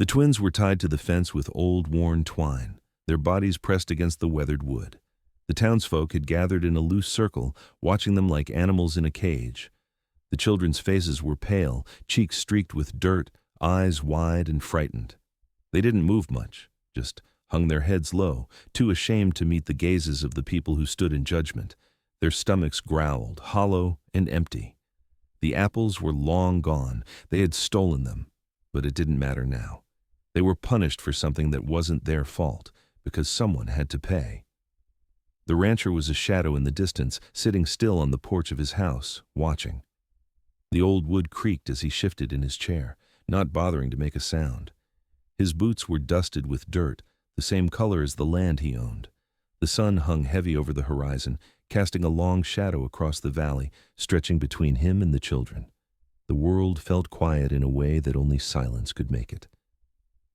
The twins were tied to the fence with old, worn twine, their bodies pressed against the weathered wood. The townsfolk had gathered in a loose circle, watching them like animals in a cage. The children's faces were pale, cheeks streaked with dirt, eyes wide and frightened. They didn't move much, just hung their heads low, too ashamed to meet the gazes of the people who stood in judgment. Their stomachs growled, hollow and empty. The apples were long gone. They had stolen them, but it didn't matter now. They were punished for something that wasn't their fault, because someone had to pay. The rancher was a shadow in the distance, sitting still on the porch of his house, watching. The old wood creaked as he shifted in his chair, not bothering to make a sound. His boots were dusted with dirt, the same color as the land he owned. The sun hung heavy over the horizon, casting a long shadow across the valley, stretching between him and the children. The world felt quiet in a way that only silence could make it.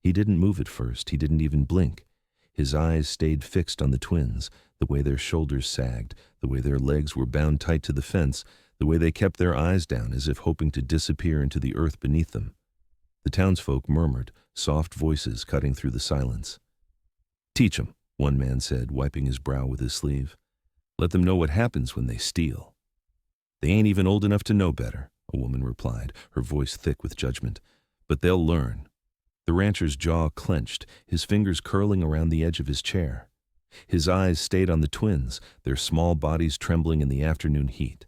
He didn't move at first, he didn't even blink. His eyes stayed fixed on the twins, the way their shoulders sagged, the way their legs were bound tight to the fence, the way they kept their eyes down as if hoping to disappear into the earth beneath them. The townsfolk murmured, soft voices cutting through the silence. "Teach 'em," one man said, wiping his brow with his sleeve. "Let them know what happens when they steal." "They ain't even old enough to know better," a woman replied, her voice thick with judgment. "But they'll learn." The rancher's jaw clenched, his fingers curling around the edge of his chair. His eyes stayed on the twins, their small bodies trembling in the afternoon heat.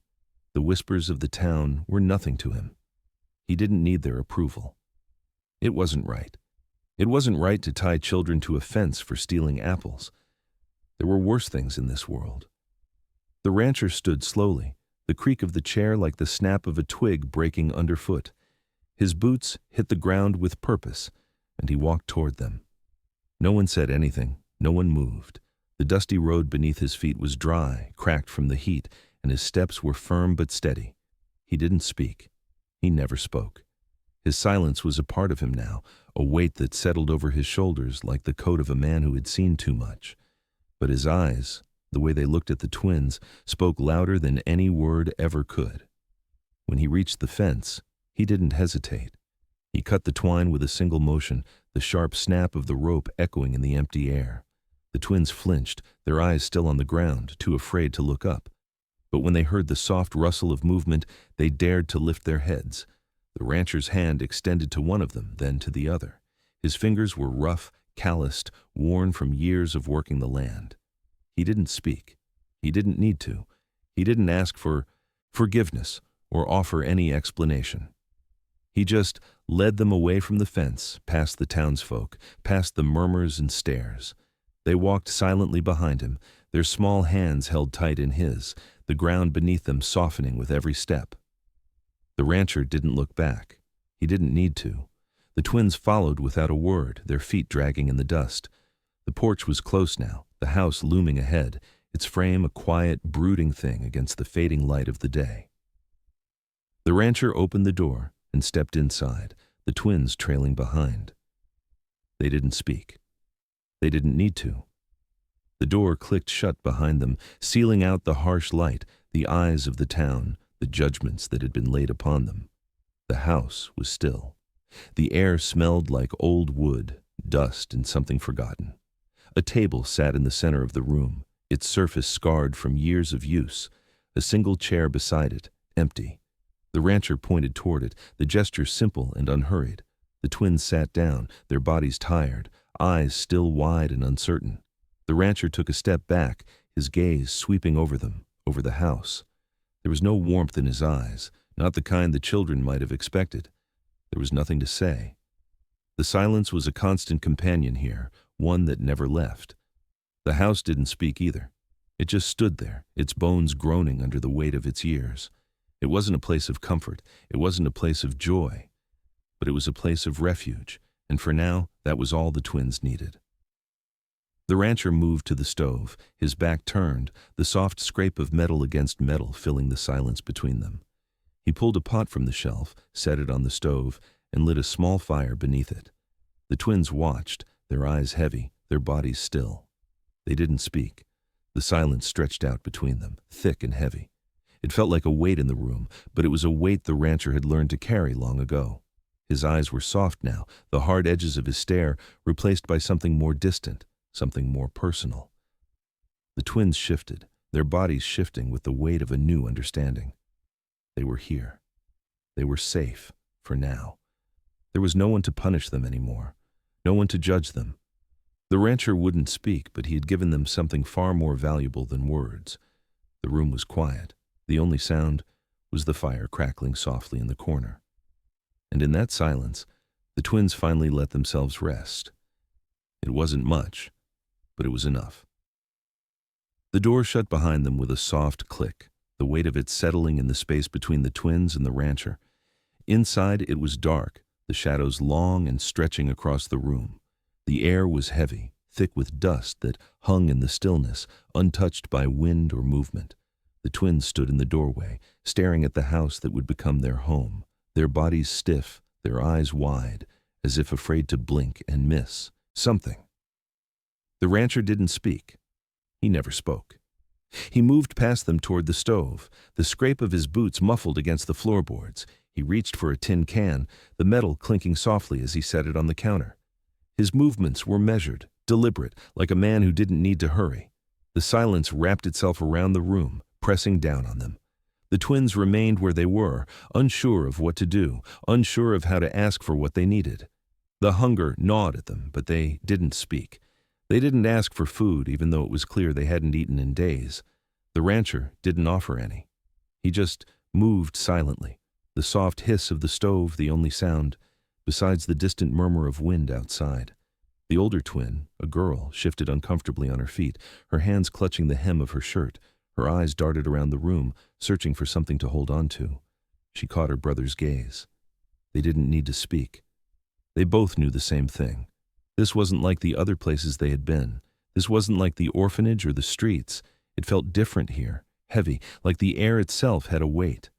The whispers of the town were nothing to him. He didn't need their approval. It wasn't right. It wasn't right to tie children to a fence for stealing apples. There were worse things in this world. The rancher stood slowly, the creak of the chair like the snap of a twig breaking underfoot. His boots hit the ground with purpose, and he walked toward them. No one said anything, no one moved. The dusty road beneath his feet was dry, cracked from the heat, and his steps were firm but steady. He didn't speak. He never spoke. His silence was a part of him now, a weight that settled over his shoulders like the coat of a man who had seen too much. But his eyes, the way they looked at the twins, spoke louder than any word ever could. When he reached the fence, he didn't hesitate. He cut the twine with a single motion, the sharp snap of the rope echoing in the empty air. The twins flinched, their eyes still on the ground, too afraid to look up. But when they heard the soft rustle of movement, they dared to lift their heads. The rancher's hand extended to one of them, then to the other. His fingers were rough, calloused, worn from years of working the land. He didn't speak. He didn't need to. He didn't ask for forgiveness or offer any explanation. He just led them away from the fence, past the townsfolk, past the murmurs and stares. They walked silently behind him, their small hands held tight in his, the ground beneath them softening with every step. The rancher didn't look back. He didn't need to. The twins followed without a word, their feet dragging in the dust. The porch was close now, the house looming ahead, its frame a quiet, brooding thing against the fading light of the day. The rancher opened the door and stepped inside, the twins trailing behind. They didn't speak. They didn't need to. The door clicked shut behind them, sealing out the harsh light, the eyes of the town, the judgments that had been laid upon them. The house was still. The air smelled like old wood, dust, and something forgotten. A table sat in the center of the room, its surface scarred from years of use. A single chair beside it, empty. The rancher pointed toward it, the gesture simple and unhurried. The twins sat down, their bodies tired, eyes still wide and uncertain. The rancher took a step back, his gaze sweeping over them, over the house. There was no warmth in his eyes, not the kind the children might have expected. There was nothing to say. The silence was a constant companion here, one that never left. The house didn't speak either. It just stood there, its bones groaning under the weight of its years. It wasn't a place of comfort, it wasn't a place of joy, but it was a place of refuge, and for now, that was all the twins needed. The rancher moved to the stove, his back turned, the soft scrape of metal against metal filling the silence between them. He pulled a pot from the shelf, set it on the stove, and lit a small fire beneath it. The twins watched, their eyes heavy, their bodies still. They didn't speak. The silence stretched out between them, thick and heavy. It felt like a weight in the room, but it was a weight the rancher had learned to carry long ago. His eyes were soft now, the hard edges of his stare replaced by something more distant, something more personal. The twins shifted, their bodies shifting with the weight of a new understanding. They were here. They were safe, for now. There was no one to punish them anymore, no one to judge them. The rancher wouldn't speak, but he had given them something far more valuable than words. The room was quiet. The only sound was the fire crackling softly in the corner. And in that silence, the twins finally let themselves rest. It wasn't much, but it was enough. The door shut behind them with a soft click, the weight of it settling in the space between the twins and the rancher. Inside, it was dark, the shadows long and stretching across the room. The air was heavy, thick with dust that hung in the stillness, untouched by wind or movement. The twins stood in the doorway, staring at the house that would become their home, their bodies stiff, their eyes wide, as if afraid to blink and miss something. The rancher didn't speak. He never spoke. He moved past them toward the stove, the scrape of his boots muffled against the floorboards. He reached for a tin can, the metal clinking softly as he set it on the counter. His movements were measured, deliberate, like a man who didn't need to hurry. The silence wrapped itself around the room, pressing down on them. The twins remained where they were, unsure of what to do, unsure of how to ask for what they needed. The hunger gnawed at them, but they didn't speak. They didn't ask for food, even though it was clear they hadn't eaten in days. The rancher didn't offer any. He just moved silently, the soft hiss of the stove the only sound, besides the distant murmur of wind outside. The older twin, a girl, shifted uncomfortably on her feet, her hands clutching the hem of her shirt. Her eyes darted around the room, searching for something to hold on to. She caught her brother's gaze. They didn't need to speak. They both knew the same thing. This wasn't like the other places they had been. This wasn't like the orphanage or the streets. It felt different here, heavy, like the air itself had a weight.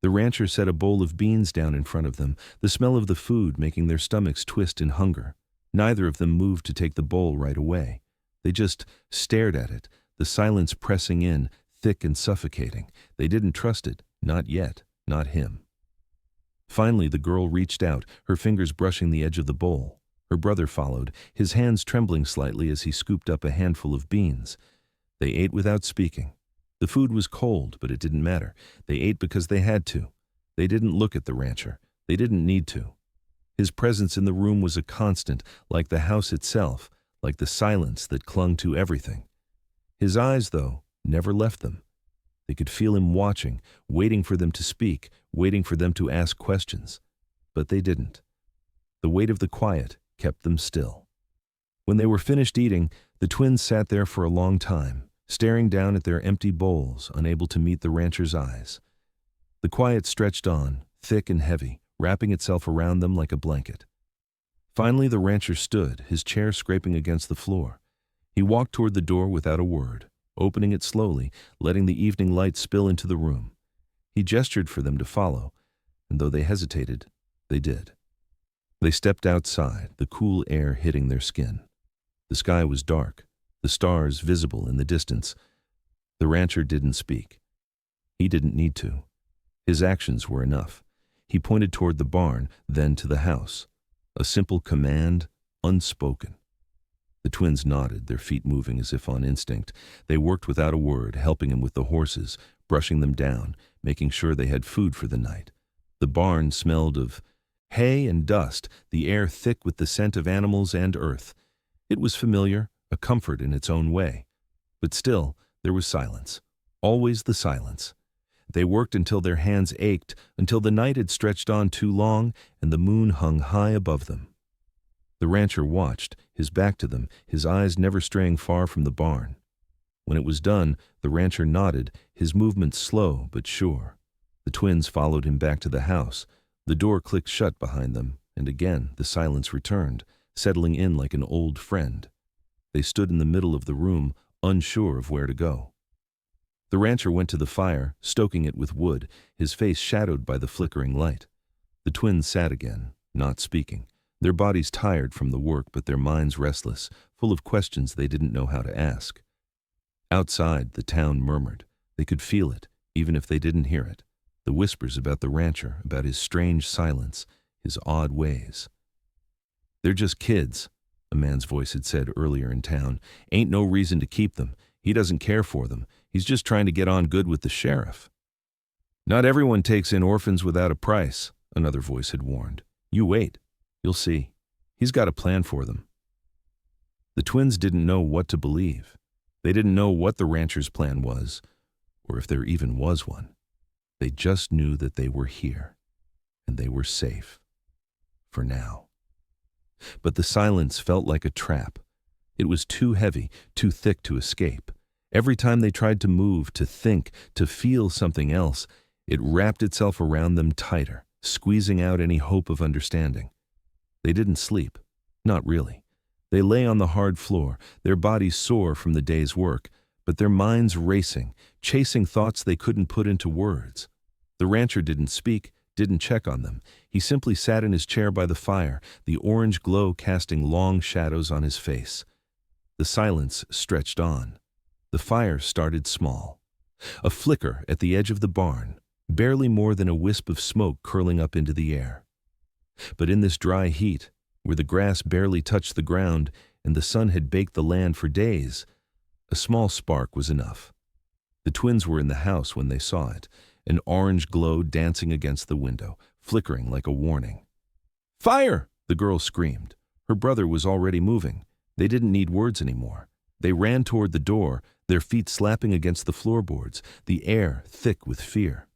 The rancher set a bowl of beans down in front of them, the smell of the food making their stomachs twist in hunger. Neither of them moved to take the bowl right away. They just stared at it, the silence pressing in, thick and suffocating. They didn't trust it, not yet, not him. Finally, the girl reached out, her fingers brushing the edge of the bowl. Her brother followed, his hands trembling slightly as he scooped up a handful of beans. They ate without speaking. The food was cold, but it didn't matter. They ate because they had to. They didn't look at the rancher. They didn't need to. His presence in the room was a constant, like the house itself, like the silence that clung to everything. His eyes, though, never left them. They could feel him watching, waiting for them to speak, waiting for them to ask questions. But they didn't. The weight of the quiet kept them still. When they were finished eating, the twins sat there for a long time, staring down at their empty bowls, unable to meet the rancher's eyes. The quiet stretched on, thick and heavy, wrapping itself around them like a blanket. Finally, the rancher stood, his chair scraping against the floor. He walked toward the door without a word, opening it slowly, letting the evening light spill into the room. He gestured for them to follow, and though they hesitated, they did. They stepped outside, the cool air hitting their skin. The sky was dark, the stars visible in the distance. The rancher didn't speak. He didn't need to. His actions were enough. He pointed toward the barn, then to the house. A simple command, unspoken. The twins nodded, their feet moving as if on instinct. They worked without a word, helping him with the horses, brushing them down, making sure they had food for the night. The barn smelled of hay and dust, the air thick with the scent of animals and earth. It was familiar, a comfort in its own way. But still, there was silence. Always the silence. They worked until their hands ached, until the night had stretched on too long and the moon hung high above them. The rancher watched, his back to them, his eyes never straying far from the barn. When it was done, the rancher nodded, his movements slow but sure. The twins followed him back to the house. The door clicked shut behind them, and again the silence returned, settling in like an old friend. They stood in the middle of the room, unsure of where to go. The rancher went to the fire, stoking it with wood, his face shadowed by the flickering light. The twins sat again, not speaking, their bodies tired from the work but their minds restless, full of questions they didn't know how to ask. Outside, the town murmured. They could feel it, even if they didn't hear it. The whispers about the rancher, about his strange silence, his odd ways. "They're just kids," a man's voice had said earlier in town. "Ain't no reason to keep them. He doesn't care for them. He's just trying to get on good with the sheriff." "Not everyone takes in orphans without a price," another voice had warned. "You wait. You'll see. He's got a plan for them." The twins didn't know what to believe. They didn't know what the rancher's plan was, or if there even was one. They just knew that they were here, and they were safe. For now. But the silence felt like a trap. It was too heavy, too thick to escape. Every time they tried to move, to think, to feel something else, it wrapped itself around them tighter, squeezing out any hope of understanding. They didn't sleep. Not really. They lay on the hard floor, their bodies sore from the day's work, but their minds racing, chasing thoughts they couldn't put into words. The rancher didn't speak, didn't check on them. He simply sat in his chair by the fire, the orange glow casting long shadows on his face. The silence stretched on. The fire started small. A flicker at the edge of the barn, barely more than a wisp of smoke curling up into the air. But in this dry heat, where the grass barely touched the ground and the sun had baked the land for days, a small spark was enough. The twins were in the house when they saw it, an orange glow dancing against the window, flickering like a warning. "Fire!" the girl screamed. Her brother was already moving. They didn't need words anymore. They ran toward the door, their feet slapping against the floorboards, the air thick with fear.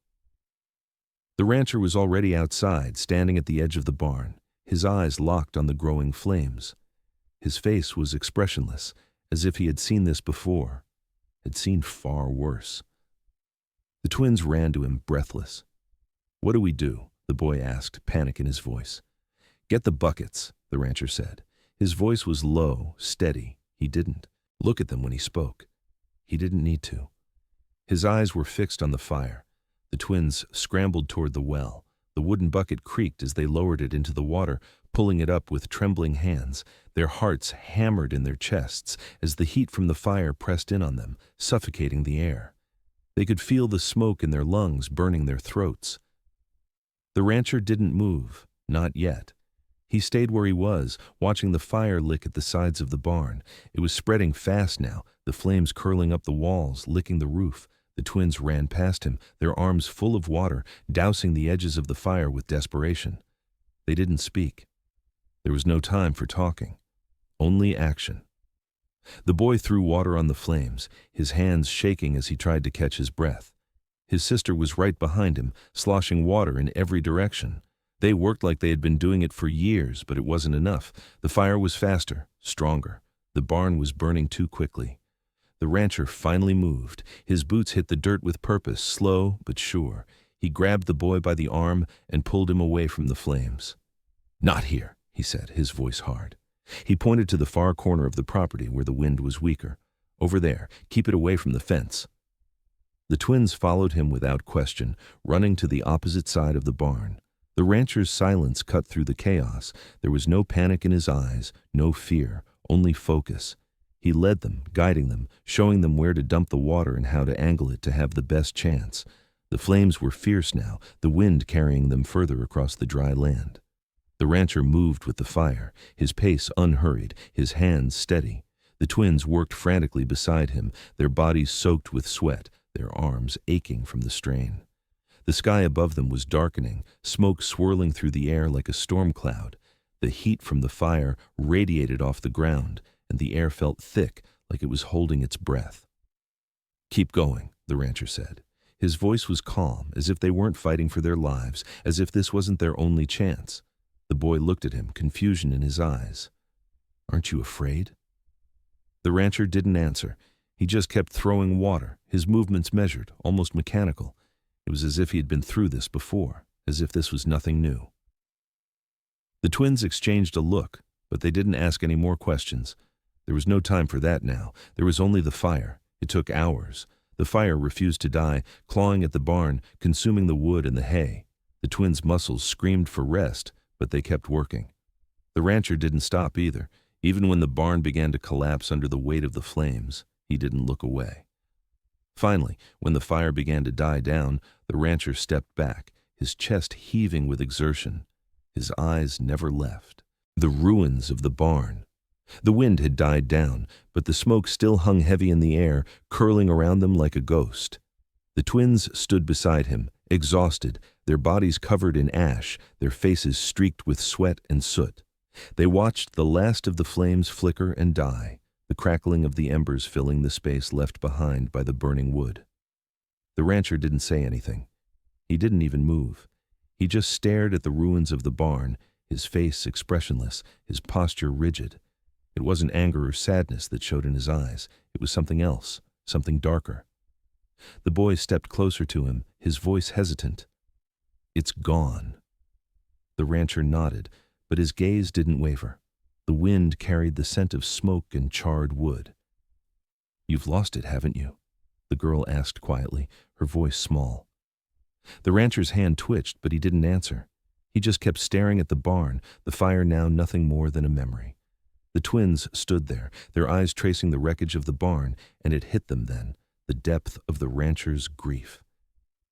The rancher was already outside, standing at the edge of the barn, his eyes locked on the growing flames. His face was expressionless, as if he had seen this before, had seen far worse. The twins ran to him, breathless. "What do we do?" the boy asked, panic in his voice. "Get the buckets," the rancher said. His voice was low, steady. He didn't look at them when he spoke. He didn't need to. His eyes were fixed on the fire. The twins scrambled toward the well. The wooden bucket creaked as they lowered it into the water, pulling it up with trembling hands. Their hearts hammered in their chests as the heat from the fire pressed in on them, suffocating the air. They could feel the smoke in their lungs burning their throats. The rancher didn't move, not yet. He stayed where he was, watching the fire lick at the sides of the barn. It was spreading fast now, the flames curling up the walls, licking the roof. The twins ran past him, their arms full of water, dousing the edges of the fire with desperation. They didn't speak. There was no time for talking. Only action. The boy threw water on the flames, his hands shaking as he tried to catch his breath. His sister was right behind him, sloshing water in every direction. They worked like they had been doing it for years, but it wasn't enough. The fire was faster, stronger. The barn was burning too quickly. The rancher finally moved. His boots hit the dirt with purpose, slow but sure. He grabbed the boy by the arm and pulled him away from the flames. "Not here," he said, his voice hard. He pointed to the far corner of the property where the wind was weaker. "Over there, keep it away from the fence." The twins followed him without question, running to the opposite side of the barn. The rancher's silence cut through the chaos. There was no panic in his eyes, no fear, only focus. He led them, guiding them, showing them where to dump the water and how to angle it to have the best chance. The flames were fierce now, the wind carrying them further across the dry land. The rancher moved with the fire, his pace unhurried, his hands steady. The twins worked frantically beside him, their bodies soaked with sweat, their arms aching from the strain. The sky above them was darkening, smoke swirling through the air like a storm cloud. The heat from the fire radiated off the ground, and the air felt thick, like it was holding its breath. "Keep going," the rancher said. His voice was calm, as if they weren't fighting for their lives, as if this wasn't their only chance. The boy looked at him, confusion in his eyes. "Aren't you afraid?" The rancher didn't answer. He just kept throwing water, his movements measured, almost mechanical. It was as if he had been through this before, as if this was nothing new. The twins exchanged a look, but they didn't ask any more questions. There was no time for that now. There was only the fire. It took hours. The fire refused to die, clawing at the barn, consuming the wood and the hay. The twins' muscles screamed for rest, but they kept working. The rancher didn't stop either. Even when the barn began to collapse under the weight of the flames, he didn't look away. Finally, when the fire began to die down, the rancher stepped back, his chest heaving with exertion. His eyes never left. The ruins of the barn. The wind had died down, but the smoke still hung heavy in the air, curling around them like a ghost. The twins stood beside him, exhausted, their bodies covered in ash, their faces streaked with sweat and soot. They watched the last of the flames flicker and die, the crackling of the embers filling the space left behind by the burning wood. The rancher didn't say anything. He didn't even move. He just stared at the ruins of the barn, his face expressionless, his posture rigid. It wasn't anger or sadness that showed in his eyes. It was something else, something darker. The boy stepped closer to him, his voice hesitant. "It's gone." The rancher nodded, but his gaze didn't waver. The wind carried the scent of smoke and charred wood. "You've lost it, haven't you?" the girl asked quietly, her voice small. The rancher's hand twitched, but he didn't answer. He just kept staring at the barn, the fire now nothing more than a memory. The twins stood there, their eyes tracing the wreckage of the barn, and it hit them then, the depth of the rancher's grief.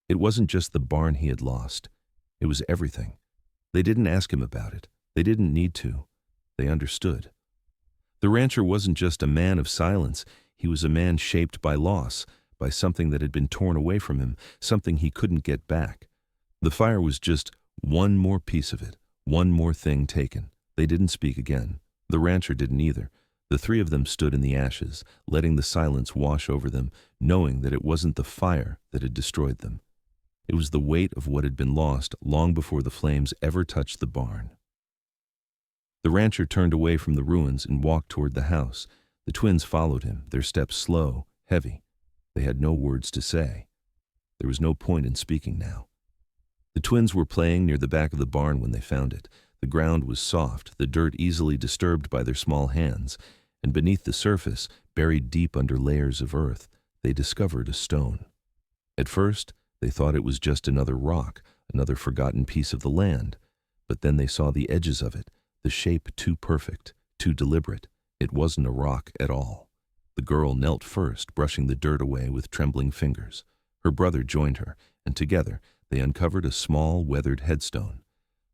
It wasn't just the barn he had lost. It was everything. They didn't ask him about it. They didn't need to. They understood. The rancher wasn't just a man of silence. He was a man shaped by loss, by something that had been torn away from him, something he couldn't get back. The fire was just one more piece of it, one more thing taken. They didn't speak again. The rancher didn't either. The three of them stood in the ashes, letting the silence wash over them, knowing that it wasn't the fire that had destroyed them. It was the weight of what had been lost long before the flames ever touched the barn. The rancher turned away from the ruins and walked toward the house. The twins followed him, their steps slow, heavy. They had no words to say. There was no point in speaking now. The twins were playing near the back of the barn when they found it. The ground was soft, the dirt easily disturbed by their small hands, and beneath the surface, buried deep under layers of earth, they discovered a stone. At first, they thought it was just another rock, another forgotten piece of the land, but then they saw the edges of it, the shape too perfect, too deliberate. It wasn't a rock at all. The girl knelt first, brushing the dirt away with trembling fingers. Her brother joined her, and together they uncovered a small, weathered headstone.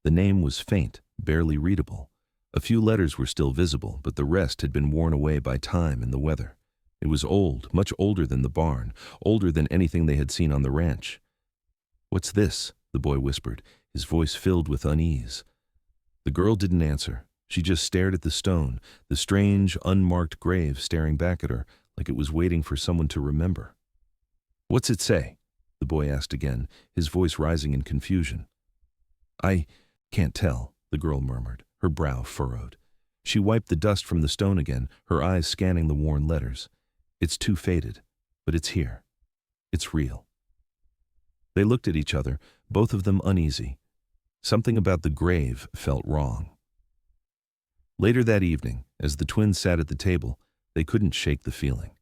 The name was faint, barely readable. A few letters were still visible, but the rest had been worn away by time and the weather. It was old, much older than the barn, older than anything they had seen on the ranch. "What's this?" the boy whispered, his voice filled with unease. The girl didn't answer. She just stared at the stone, the strange, unmarked grave staring back at her, like it was waiting for someone to remember. "What's it say?" the boy asked again, his voice rising in confusion. "I can't tell," the girl murmured, her brow furrowed. She wiped the dust from the stone again, her eyes scanning the worn letters. "It's too faded, but it's here. It's real." They looked at each other, both of them uneasy. Something about the grave felt wrong. Later that evening, as the twins sat at the table, they couldn't shake the feeling.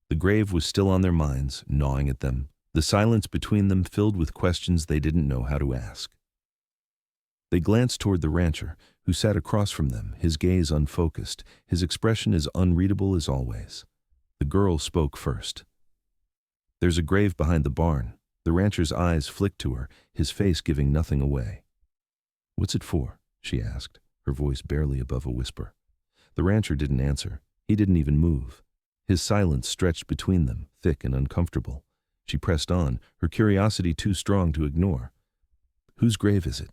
The grave was still on their minds, gnawing at them, the silence between them filled with questions they didn't know how to ask. They glanced toward the rancher, who sat across from them, his gaze unfocused, his expression as unreadable as always. The girl spoke first. "There's a grave behind the barn." The rancher's eyes flicked to her, his face giving nothing away. "What's it for?" she asked, her voice barely above a whisper. The rancher didn't answer. He didn't even move. His silence stretched between them, thick and uncomfortable. She pressed on, her curiosity too strong to ignore. "Whose grave is it?"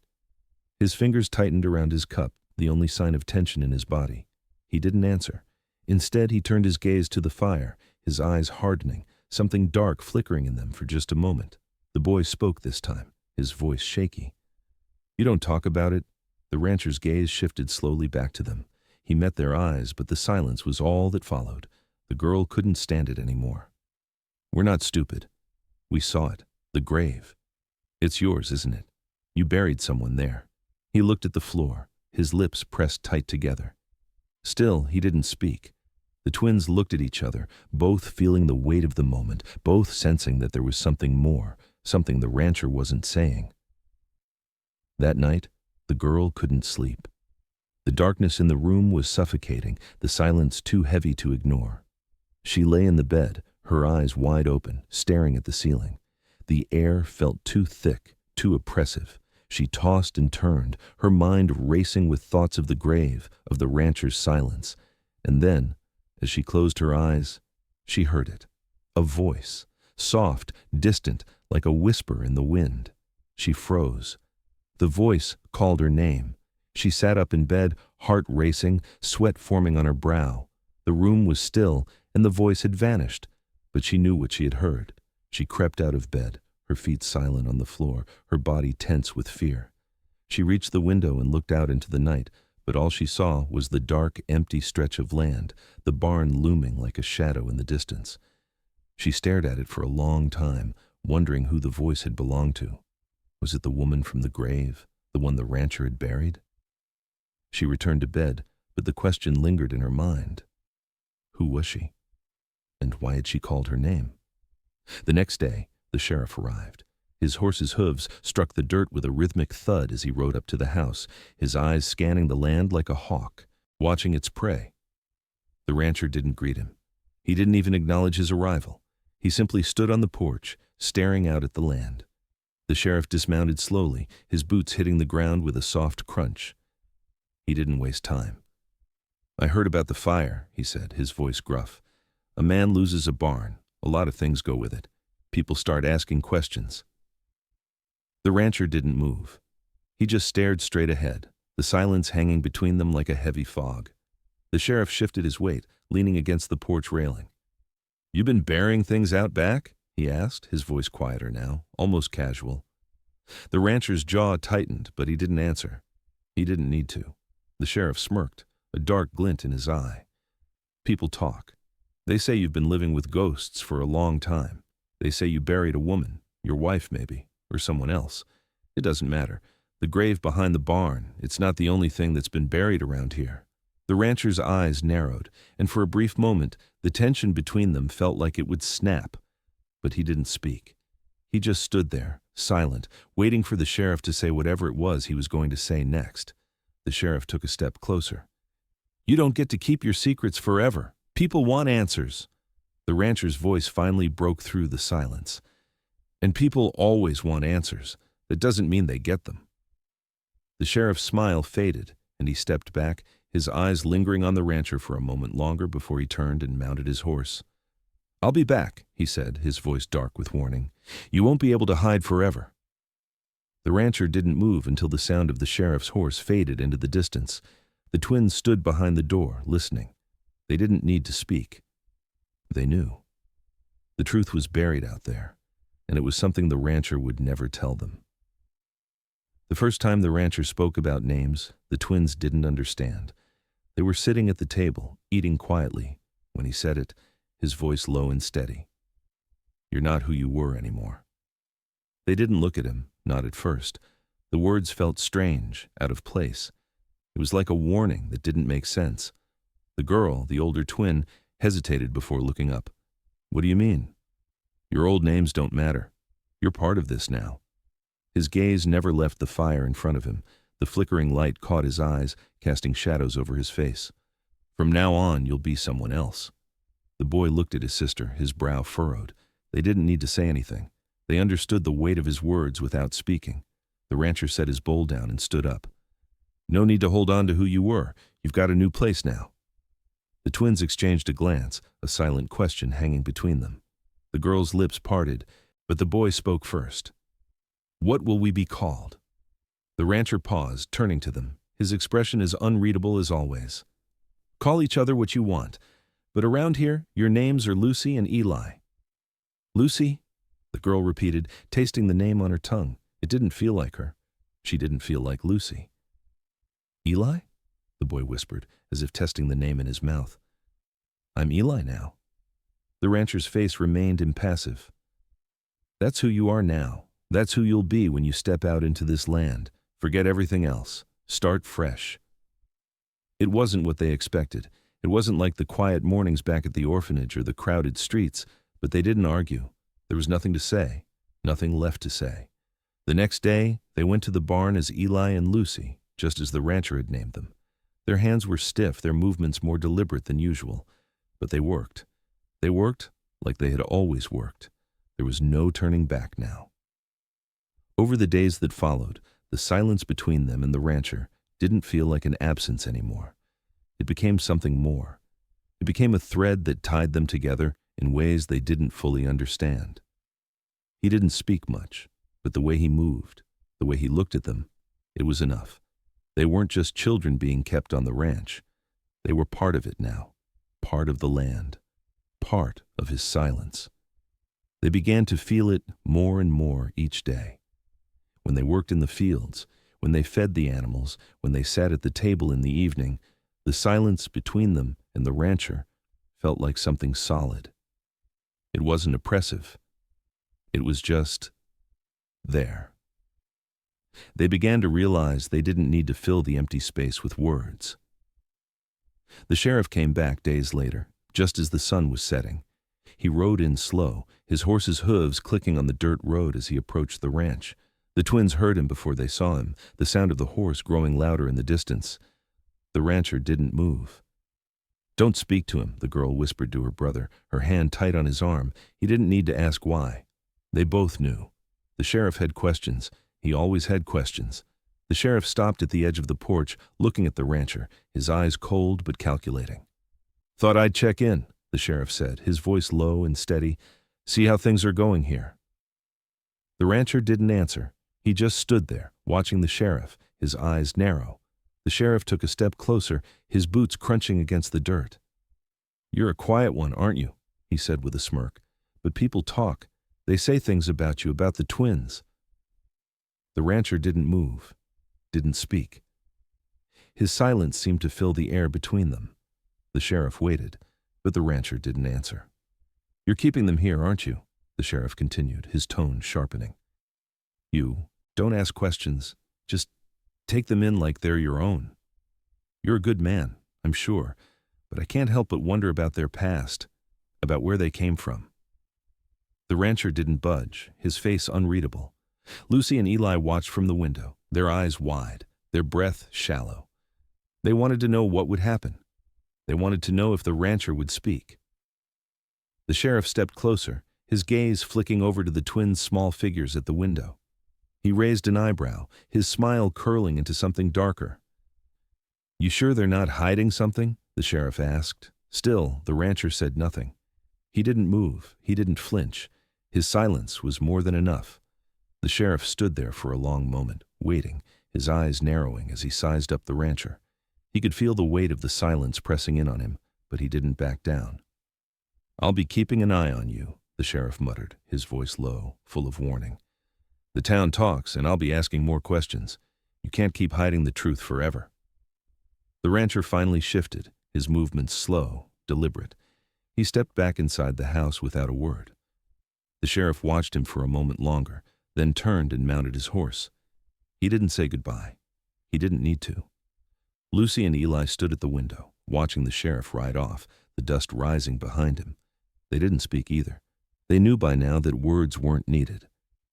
His fingers tightened around his cup, the only sign of tension in his body. He didn't answer. Instead, he turned his gaze to the fire, his eyes hardening, something dark flickering in them for just a moment. The boy spoke this time, his voice shaky. "You don't talk about it?" The rancher's gaze shifted slowly back to them. He met their eyes, but the silence was all that followed. The girl couldn't stand it anymore. "We're not stupid. We saw it. The grave. It's yours, isn't it? You buried someone there." He looked at the floor, his lips pressed tight together. Still, he didn't speak. The twins looked at each other, both feeling the weight of the moment, both sensing that there was something more, something the rancher wasn't saying. That night, the girl couldn't sleep. The darkness in the room was suffocating, the silence too heavy to ignore. She lay in the bed, her eyes wide open, staring at the ceiling. The air felt too thick, too oppressive. She tossed and turned, her mind racing with thoughts of the grave, of the rancher's silence. And then, as she closed her eyes, she heard it. A voice, soft, distant, like a whisper in the wind. She froze. The voice called her name. She sat up in bed, heart racing, sweat forming on her brow. The room was still, and the voice had vanished, but she knew what she had heard. She crept out of bed, her feet silent on the floor, her body tense with fear. She reached the window and looked out into the night, but all she saw was the dark, empty stretch of land, the barn looming like a shadow in the distance. She stared at it for a long time, wondering who the voice had belonged to. Was it the woman from the grave, the one the rancher had buried? She returned to bed, but the question lingered in her mind. Who was she? And why had she called her name? The next day, the sheriff arrived. His horse's hooves struck the dirt with a rhythmic thud as he rode up to the house, his eyes scanning the land like a hawk, watching its prey. The rancher didn't greet him. He didn't even acknowledge his arrival. He simply stood on the porch, staring out at the land. The sheriff dismounted slowly, his boots hitting the ground with a soft crunch. He didn't waste time. "I heard about the fire," he said, his voice gruff. "A man loses a barn. A lot of things go with it. People start asking questions." The rancher didn't move. He just stared straight ahead, the silence hanging between them like a heavy fog. The sheriff shifted his weight, leaning against the porch railing. "You been burying things out back?" he asked, his voice quieter now, almost casual. The rancher's jaw tightened, but he didn't answer. He didn't need to. The sheriff smirked, a dark glint in his eye. "People talk. They say you've been living with ghosts for a long time. They say you buried a woman, your wife maybe, or someone else. It doesn't matter. The grave behind the barn, it's not the only thing that's been buried around here." The rancher's eyes narrowed, and for a brief moment, the tension between them felt like it would snap. But he didn't speak. He just stood there, silent, waiting for the sheriff to say whatever it was he was going to say next. The sheriff took a step closer. "You don't get to keep your secrets forever. People want answers." The rancher's voice finally broke through the silence. "And people always want answers. That doesn't mean they get them." The sheriff's smile faded, and he stepped back, his eyes lingering on the rancher for a moment longer before he turned and mounted his horse. "I'll be back," he said, his voice dark with warning. "You won't be able to hide forever." The rancher didn't move until the sound of the sheriff's horse faded into the distance. The twins stood behind the door, listening. They didn't need to speak. They knew. The truth was buried out there, and it was something the rancher would never tell them. The first time the rancher spoke about names, the twins didn't understand. They were sitting at the table, eating quietly. When he said it, his voice low and steady. "You're not who you were anymore." They didn't look at him, not at first. The words felt strange, out of place. It was like a warning that didn't make sense. The girl, the older twin, hesitated before looking up. "What do you mean?" "Your old names don't matter. You're part of this now." His gaze never left the fire in front of him. The flickering light caught his eyes, casting shadows over his face. "From now on, you'll be someone else." The boy looked at his sister, his brow furrowed. They didn't need to say anything. They understood the weight of his words without speaking. The rancher set his bowl down and stood up. "No need to hold on to who you were. You've got a new place now." The twins exchanged a glance, a silent question hanging between them. The girl's lips parted, but the boy spoke first. "What will we be called?" The rancher paused, turning to them, his expression as unreadable as always. "Call each other what you want, but around here, your names are Lucy and Eli." "Lucy?" the girl repeated, tasting the name on her tongue. It didn't feel like her. She didn't feel like Lucy. "Eli?" the boy whispered, as if testing the name in his mouth. "I'm Eli now." The rancher's face remained impassive. "That's who you are now. That's who you'll be when you step out into this land. Forget everything else. Start fresh." It wasn't what they expected. It wasn't like the quiet mornings back at the orphanage or the crowded streets, but they didn't argue. There was nothing to say, nothing left to say. The next day, they went to the barn as Eli and Lucy, just as the rancher had named them. Their hands were stiff, their movements more deliberate than usual, but they worked. They worked like they had always worked. There was no turning back now. Over the days that followed, the silence between them and the rancher didn't feel like an absence anymore. It became something more. It became a thread that tied them together in ways they didn't fully understand. He didn't speak much, but the way he moved, the way he looked at them, it was enough. They weren't just children being kept on the ranch. They were part of it now, part of the land, part of his silence. They began to feel it more and more each day. When they worked in the fields, when they fed the animals, when they sat at the table in the evening, the silence between them and the rancher felt like something solid. It wasn't oppressive. It was just there. They began to realize they didn't need to fill the empty space with words. The sheriff came back days later, just as the sun was setting. He rode in slow, his horse's hooves clicking on the dirt road as he approached the ranch. The twins heard him before they saw him, the sound of the horse growing louder in the distance. The rancher didn't move. "Don't speak to him," the girl whispered to her brother, her hand tight on his arm. He didn't need to ask why. They both knew. The sheriff had questions. He always had questions. The sheriff stopped at the edge of the porch, looking at the rancher, his eyes cold but calculating. "Thought I'd check in," the sheriff said, his voice low and steady. "See how things are going here." The rancher didn't answer. He just stood there, watching the sheriff, his eyes narrow. The sheriff took a step closer, his boots crunching against the dirt. "You're a quiet one, aren't you?" he said with a smirk. "But people talk. They say things about you, about the twins." The rancher didn't move, didn't speak. His silence seemed to fill the air between them. The sheriff waited, but the rancher didn't answer. "You're keeping them here, aren't you?" the sheriff continued, his tone sharpening. "You don't ask questions, just take them in like they're your own. You're a good man, I'm sure, but I can't help but wonder about their past, about where they came from." The rancher didn't budge, his face unreadable. Lucy and Eli watched from the window, their eyes wide, their breath shallow. They wanted to know what would happen. They wanted to know if the rancher would speak. The sheriff stepped closer, his gaze flicking over to the twins' small figures at the window. He raised an eyebrow, his smile curling into something darker. "You sure they're not hiding something?" the sheriff asked. Still, the rancher said nothing. He didn't move, he didn't flinch. His silence was more than enough. The sheriff stood there for a long moment, waiting, his eyes narrowing as he sized up the rancher. He could feel the weight of the silence pressing in on him, but he didn't back down. "I'll be keeping an eye on you," the sheriff muttered, his voice low, full of warning. "The town talks, and I'll be asking more questions. You can't keep hiding the truth forever." The rancher finally shifted, his movements slow, deliberate. He stepped back inside the house without a word. The sheriff watched him for a moment longer, then turned and mounted his horse. He didn't say goodbye. He didn't need to. Lucy and Eli stood at the window, watching the sheriff ride off, the dust rising behind him. They didn't speak either. They knew by now that words weren't needed.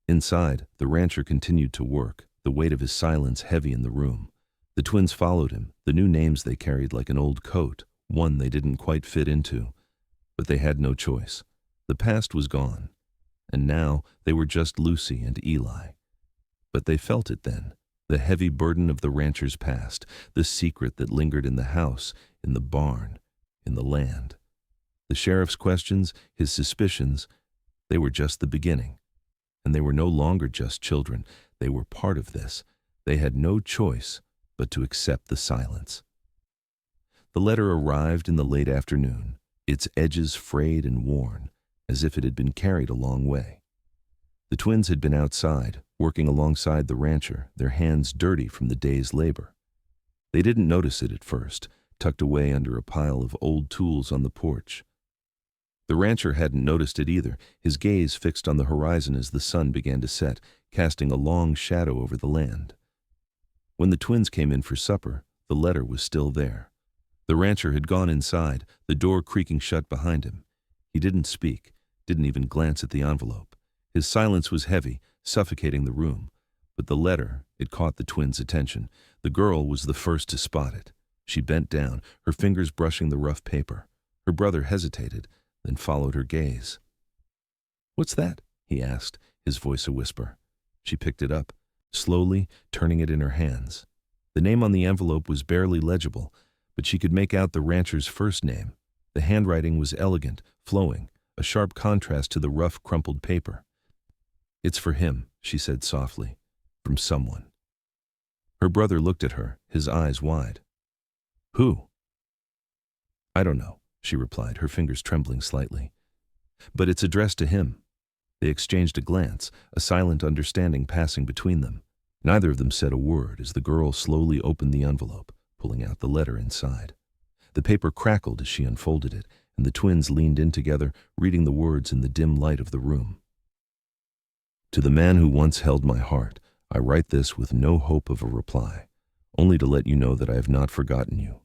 Inside, the rancher continued to work, the weight of his silence heavy in the room. The twins followed him, the new names they carried like an old coat, one they didn't quite fit into. But they had no choice. The past was gone. And now they were just Lucy and Eli. But they felt it then, the heavy burden of the rancher's past, the secret that lingered in the house, in the barn, in the land. The sheriff's questions, his suspicions, they were just the beginning. And they were no longer just children. They were part of this. They had no choice but to accept the silence. The letter arrived in the late afternoon, its edges frayed and worn, as if it had been carried a long way. The twins had been outside, working alongside the rancher, their hands dirty from the day's labor. They didn't notice it at first, tucked away under a pile of old tools on the porch. The rancher hadn't noticed it either, his gaze fixed on the horizon as the sun began to set, casting a long shadow over the land. When the twins came in for supper, the letter was still there. The rancher had gone inside, the door creaking shut behind him. He didn't speak, didn't even glance at the envelope. His silence was heavy, suffocating the room. But the letter, it caught the twins' attention. The girl was the first to spot it. She bent down, her fingers brushing the rough paper. Her brother hesitated, then followed her gaze. "What's that?" he asked, his voice a whisper. She picked it up. slowly turning it in her hands. The name on the envelope was barely legible, but she could make out the rancher's first name. The handwriting was elegant, flowing, a sharp contrast to the rough, crumpled paper. "It's for him," she said softly, "from someone." Her brother looked at her, his eyes wide. "Who?" "I don't know," she replied, her fingers trembling slightly. "But it's addressed to him." They exchanged a glance, a silent understanding passing between them. Neither of them said a word as the girl slowly opened the envelope, pulling out the letter inside. The paper crackled as she unfolded it, and the twins leaned in together, reading the words in the dim light of the room. "To the man who once held my heart, I write this with no hope of a reply, only to let you know that I have not forgotten you.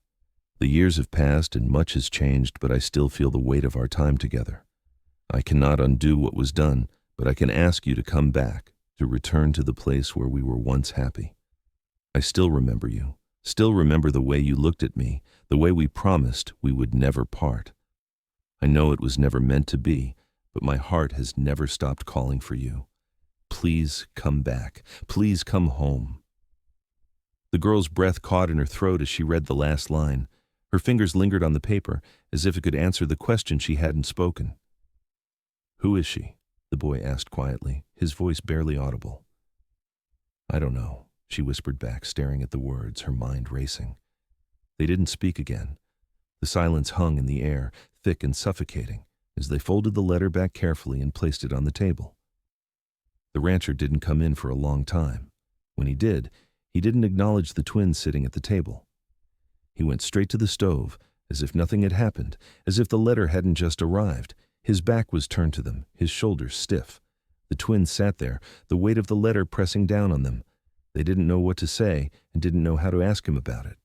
The years have passed and much has changed, but I still feel the weight of our time together. I cannot undo what was done, but I can ask you to come back, to return to the place where we were once happy. I still remember you, still remember the way you looked at me, the way we promised we would never part. I know it was never meant to be, but my heart has never stopped calling for you. Please come back. Please come home." The girl's breath caught in her throat as she read the last line. Her fingers lingered on the paper, as if it could answer the question she hadn't spoken. "Who is she?" the boy asked quietly, his voice barely audible. "I don't know," she whispered back, staring at the words, her mind racing. They didn't speak again. The silence hung in the air, thick and suffocating, as they folded the letter back carefully and placed it on the table. The rancher didn't come in for a long time. When he didn't acknowledge the twins sitting at the table. He went straight to the stove, as if nothing had happened, as if the letter hadn't just arrived. His back was turned to them, his shoulders stiff. The twins sat there, the weight of the letter pressing down on them. They didn't know what to say and didn't know how to ask him about it.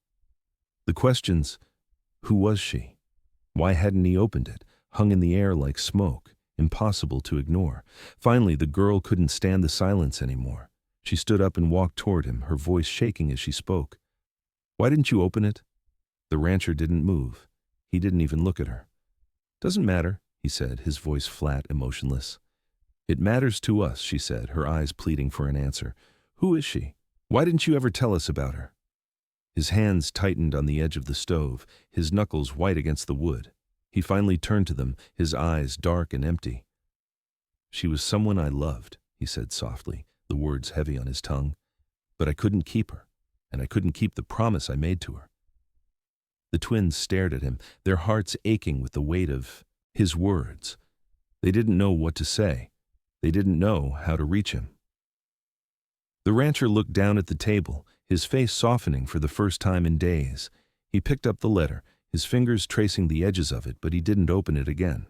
The questions, who was she? Why hadn't he opened it? Hung in the air like smoke, impossible to ignore. Finally, the girl couldn't stand the silence anymore. She stood up and walked toward him, her voice shaking as she spoke. "Why didn't you open it?" The rancher didn't move. He didn't even look at her. "Doesn't matter," he said, his voice flat, emotionless. "It matters to us," she said, her eyes pleading for an answer. "Who is she? Why didn't you ever tell us about her?" His hands tightened on the edge of the stove, his knuckles white against the wood. He finally turned to them, his eyes dark and empty. "She was someone I loved," he said softly, the words heavy on his tongue. "But I couldn't keep her, and I couldn't keep the promise I made to her." The twins stared at him, their hearts aching with the weight of his words. They didn't know what to say. They didn't know how to reach him. The rancher looked down at the table, his face softening for the first time in days. He picked up the letter, his fingers tracing the edges of it, but he didn't open it again.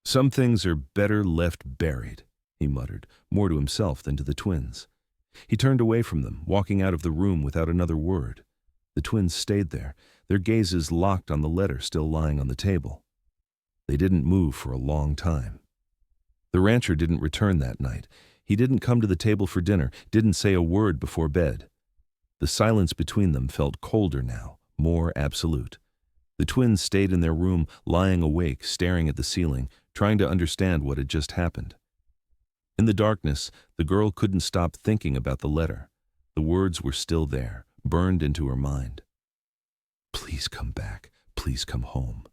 "Some things are better left buried," he muttered, more to himself than to the twins. He turned away from them, walking out of the room without another word. The twins stayed there, their gazes locked on the letter still lying on the table. They didn't move for a long time. The rancher didn't return that night. He didn't come to the table for dinner, didn't say a word before bed. The silence between them felt colder now, more absolute. The twins stayed in their room, lying awake, staring at the ceiling, trying to understand what had just happened. In the darkness, the girl couldn't stop thinking about the letter. The words were still there, burned into her mind. "Please come back. Please come home."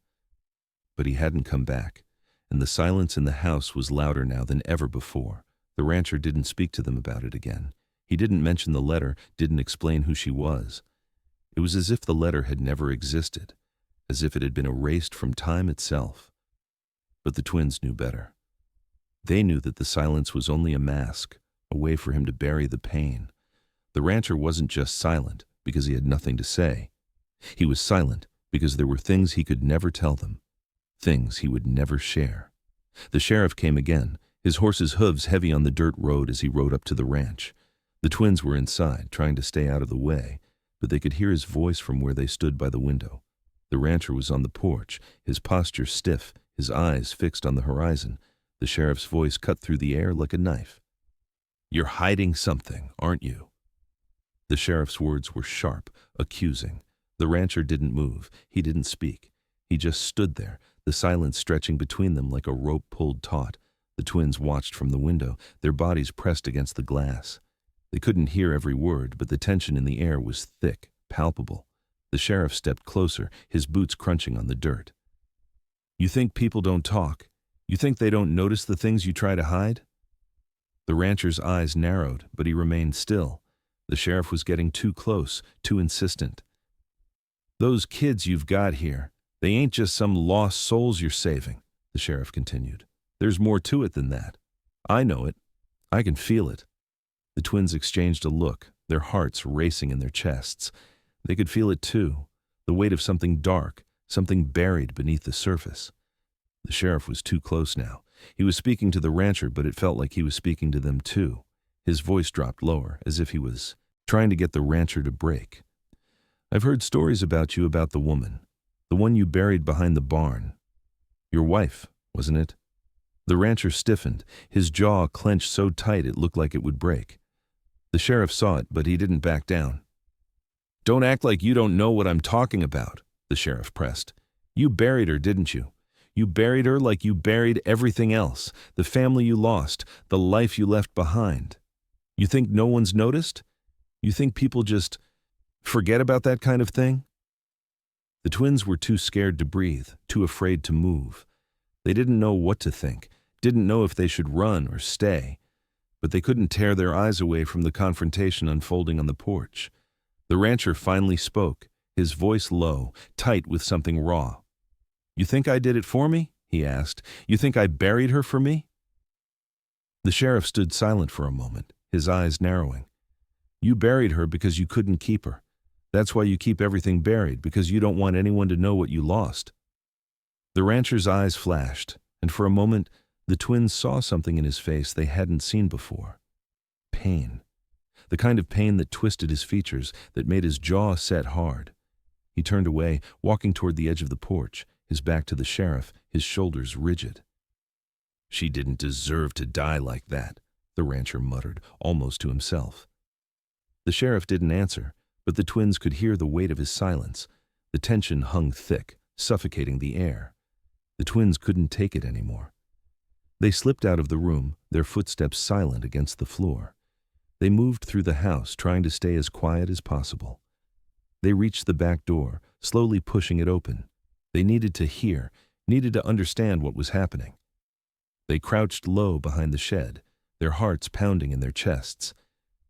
But he hadn't come back, and the silence in the house was louder now than ever before. The rancher didn't speak to them about it again. He didn't mention the letter, didn't explain who she was. It was as if the letter had never existed, as if it had been erased from time itself. But the twins knew better. They knew that the silence was only a mask, a way for him to bury the pain. The rancher wasn't just silent because he had nothing to say. He was silent because there were things he could never tell them, things he would never share. The sheriff came again, his horse's hooves heavy on the dirt road as he rode up to the ranch. The twins were inside, trying to stay out of the way, but they could hear his voice from where they stood by the window. The rancher was on the porch, his posture stiff, his eyes fixed on the horizon. The sheriff's voice cut through the air like a knife. "You're hiding something, aren't you?" The sheriff's words were sharp, accusing. The rancher didn't move. He didn't speak. He just stood there, the silence stretching between them like a rope pulled taut. The twins watched from the window, their bodies pressed against the glass. They couldn't hear every word, but the tension in the air was thick, palpable. The sheriff stepped closer, his boots crunching on the dirt. "You think people don't talk? You think they don't notice the things you try to hide?" The rancher's eyes narrowed, but he remained still. The sheriff was getting too close, too insistent. "Those kids you've got here, they ain't just some lost souls you're saving," the sheriff continued. "There's more to it than that. I know it. I can feel it." The twins exchanged a look, their hearts racing in their chests. They could feel it too, the weight of something dark, something buried beneath the surface. The sheriff was too close now. He was speaking to the rancher, but it felt like he was speaking to them too. His voice dropped lower, as if he was trying to get the rancher to break. "I've heard stories about you, about the woman, the one you buried behind the barn. Your wife, wasn't it?" The rancher stiffened, his jaw clenched so tight it looked like it would break. The sheriff saw it, but he didn't back down. "Don't act like you don't know what I'm talking about," the sheriff pressed. "You buried her, didn't you? You buried her like you buried everything else, the family you lost, the life you left behind. You think no one's noticed? You think people just forget about that kind of thing?" The twins were too scared to breathe, too afraid to move. They didn't know what to think, didn't know if they should run or stay, but they couldn't tear their eyes away from the confrontation unfolding on the porch. The rancher finally spoke, his voice low, tight with something raw. "You think I did it for me?" he asked. "You think I buried her for me?" The sheriff stood silent for a moment, his eyes narrowing. "You buried her because you couldn't keep her. That's why you keep everything buried, because you don't want anyone to know what you lost." The rancher's eyes flashed, and for a moment the twins saw something in his face they hadn't seen before. Pain. The kind of pain that twisted his features, that made his jaw set hard. He turned away, walking toward the edge of the porch, his back to the sheriff, his shoulders rigid. "She didn't deserve to die like that," the rancher muttered, almost to himself. The sheriff didn't answer, but the twins could hear the weight of his silence. The tension hung thick, suffocating the air. The twins couldn't take it anymore. They slipped out of the room, their footsteps silent against the floor. They moved through the house, trying to stay as quiet as possible. They reached the back door, slowly pushing it open. They needed to hear, needed to understand what was happening. They crouched low behind the shed, their hearts pounding in their chests.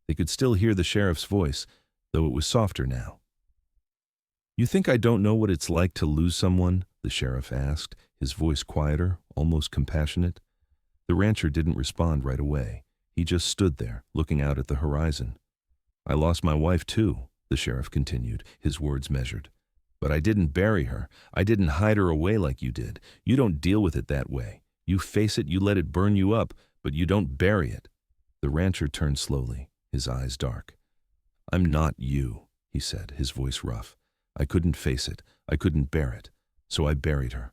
They could still hear the sheriff's voice, though it was softer now. "You think I don't know what it's like to lose someone?" the sheriff asked, his voice quieter, almost compassionate. The rancher didn't respond right away. He just stood there, looking out at the horizon. "I lost my wife too," the sheriff continued, his words measured. "But I didn't bury her. I didn't hide her away like you did. You don't deal with it that way. You face it, you let it burn you up, but you don't bury it." The rancher turned slowly, his eyes dark. "I'm not you," he said, his voice rough. "I couldn't face it. I couldn't bear it. So I buried her.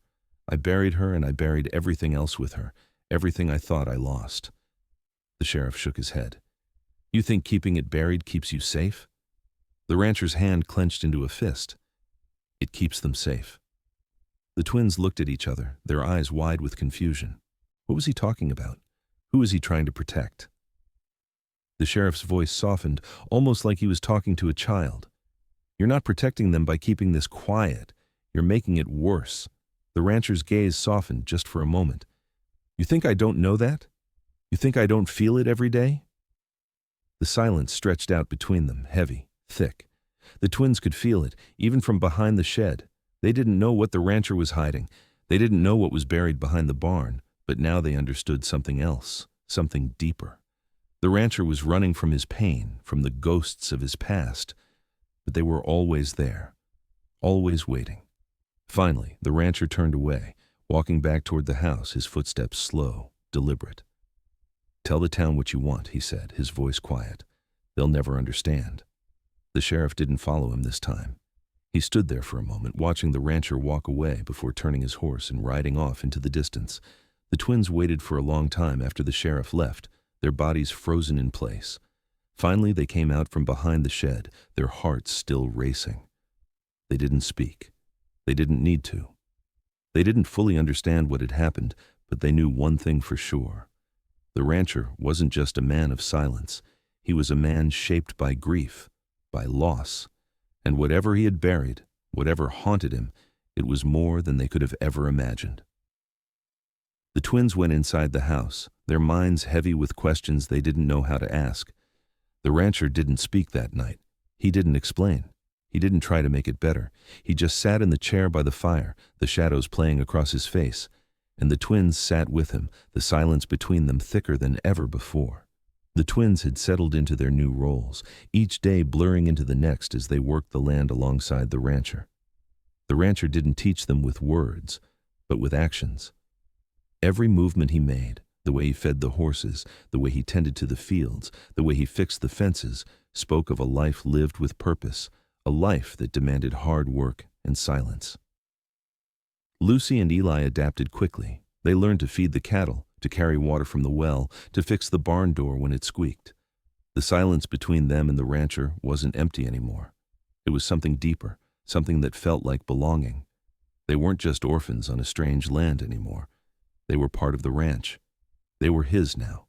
I buried her, and I buried everything else with her, everything I thought I lost." The sheriff shook his head. "You think keeping it buried keeps you safe?" The rancher's hand clenched into a fist. "It keeps them safe." The twins looked at each other, their eyes wide with confusion. What was he talking about? Who was he trying to protect? The sheriff's voice softened, almost like he was talking to a child. "You're not protecting them by keeping this quiet. You're making it worse." The rancher's gaze softened just for a moment. "You think I don't know that? You think I don't feel it every day?" The silence stretched out between them, heavy, thick. The twins could feel it, even from behind the shed. They didn't know what the rancher was hiding. They didn't know what was buried behind the barn, but now they understood something else, something deeper. The rancher was running from his pain, from the ghosts of his past, but they were always there, always waiting. Finally, the rancher turned away, walking back toward the house, his footsteps slow, deliberate. "Tell the town what you want," he said, his voice quiet. "They'll never understand." The sheriff didn't follow him this time. He stood there for a moment, watching the rancher walk away before turning his horse and riding off into the distance. The twins waited for a long time after the sheriff left, their bodies frozen in place. Finally, they came out from behind the shed, their hearts still racing. They didn't speak. They didn't need to. They didn't fully understand what had happened, but they knew one thing for sure. The rancher wasn't just a man of silence. He was a man shaped by grief, by loss, and whatever he had buried, whatever haunted him, it was more than they could have ever imagined. The twins went inside the house, their minds heavy with questions they didn't know how to ask. The rancher didn't speak that night. He didn't explain. He didn't try to make it better. He just sat in the chair by the fire, the shadows playing across his face, and the twins sat with him, the silence between them thicker than ever before. The twins had settled into their new roles, each day blurring into the next as they worked the land alongside the rancher. The rancher didn't teach them with words, but with actions. Every movement he made, the way he fed the horses, the way he tended to the fields, the way he fixed the fences, spoke of a life lived with purpose, a life that demanded hard work and silence. Lucy and Eli adapted quickly. They learned to feed the cattle, to carry water from the well, to fix the barn door when it squeaked. The silence between them and the rancher wasn't empty anymore. It was something deeper, something that felt like belonging. They weren't just orphans on a strange land anymore. They were part of the ranch. They were his now.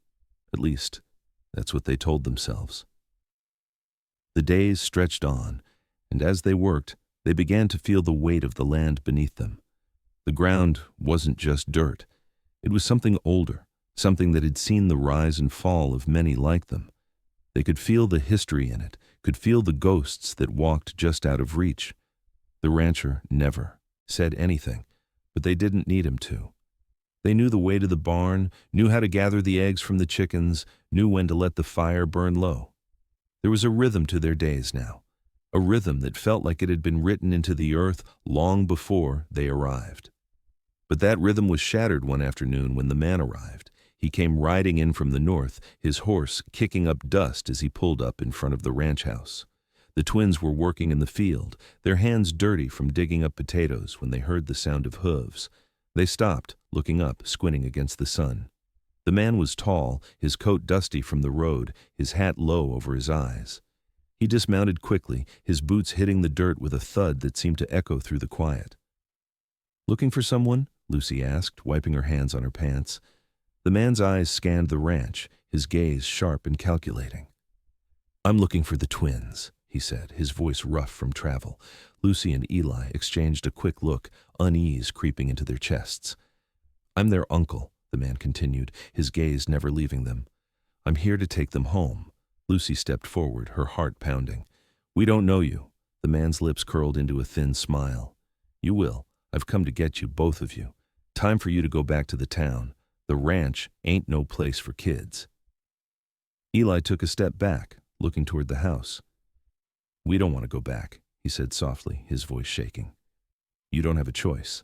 At least, that's what they told themselves. The days stretched on, and as they worked, they began to feel the weight of the land beneath them. The ground wasn't just dirt. It was something older, something that had seen the rise and fall of many like them. They could feel the history in it, could feel the ghosts that walked just out of reach. The rancher never said anything, but they didn't need him to. They knew the way to the barn, knew how to gather the eggs from the chickens, knew when to let the fire burn low. There was a rhythm to their days now, a rhythm that felt like it had been written into the earth long before they arrived. But that rhythm was shattered one afternoon when the man arrived. He came riding in from the north, his horse kicking up dust as he pulled up in front of the ranch house. The twins were working in the field, their hands dirty from digging up potatoes when they heard the sound of hooves. They stopped, looking up, squinting against the sun. The man was tall, his coat dusty from the road, his hat low over his eyes. He dismounted quickly, his boots hitting the dirt with a thud that seemed to echo through the quiet. "Looking for someone?" Lucy asked, wiping her hands on her pants. The man's eyes scanned the ranch, his gaze sharp and calculating. "I'm looking for the twins," he said, his voice rough from travel. Lucy and Eli exchanged a quick look, unease creeping into their chests. "I'm their uncle," the man continued, his gaze never leaving them. "I'm here to take them home." Lucy stepped forward, her heart pounding. "We don't know you." The man's lips curled into a thin smile. "You will. I've come to get you, both of you. Time for you to go back to the town. The ranch ain't no place for kids." Eli took a step back, looking toward the house. "We don't want to go back," he said softly, his voice shaking. "You don't have a choice."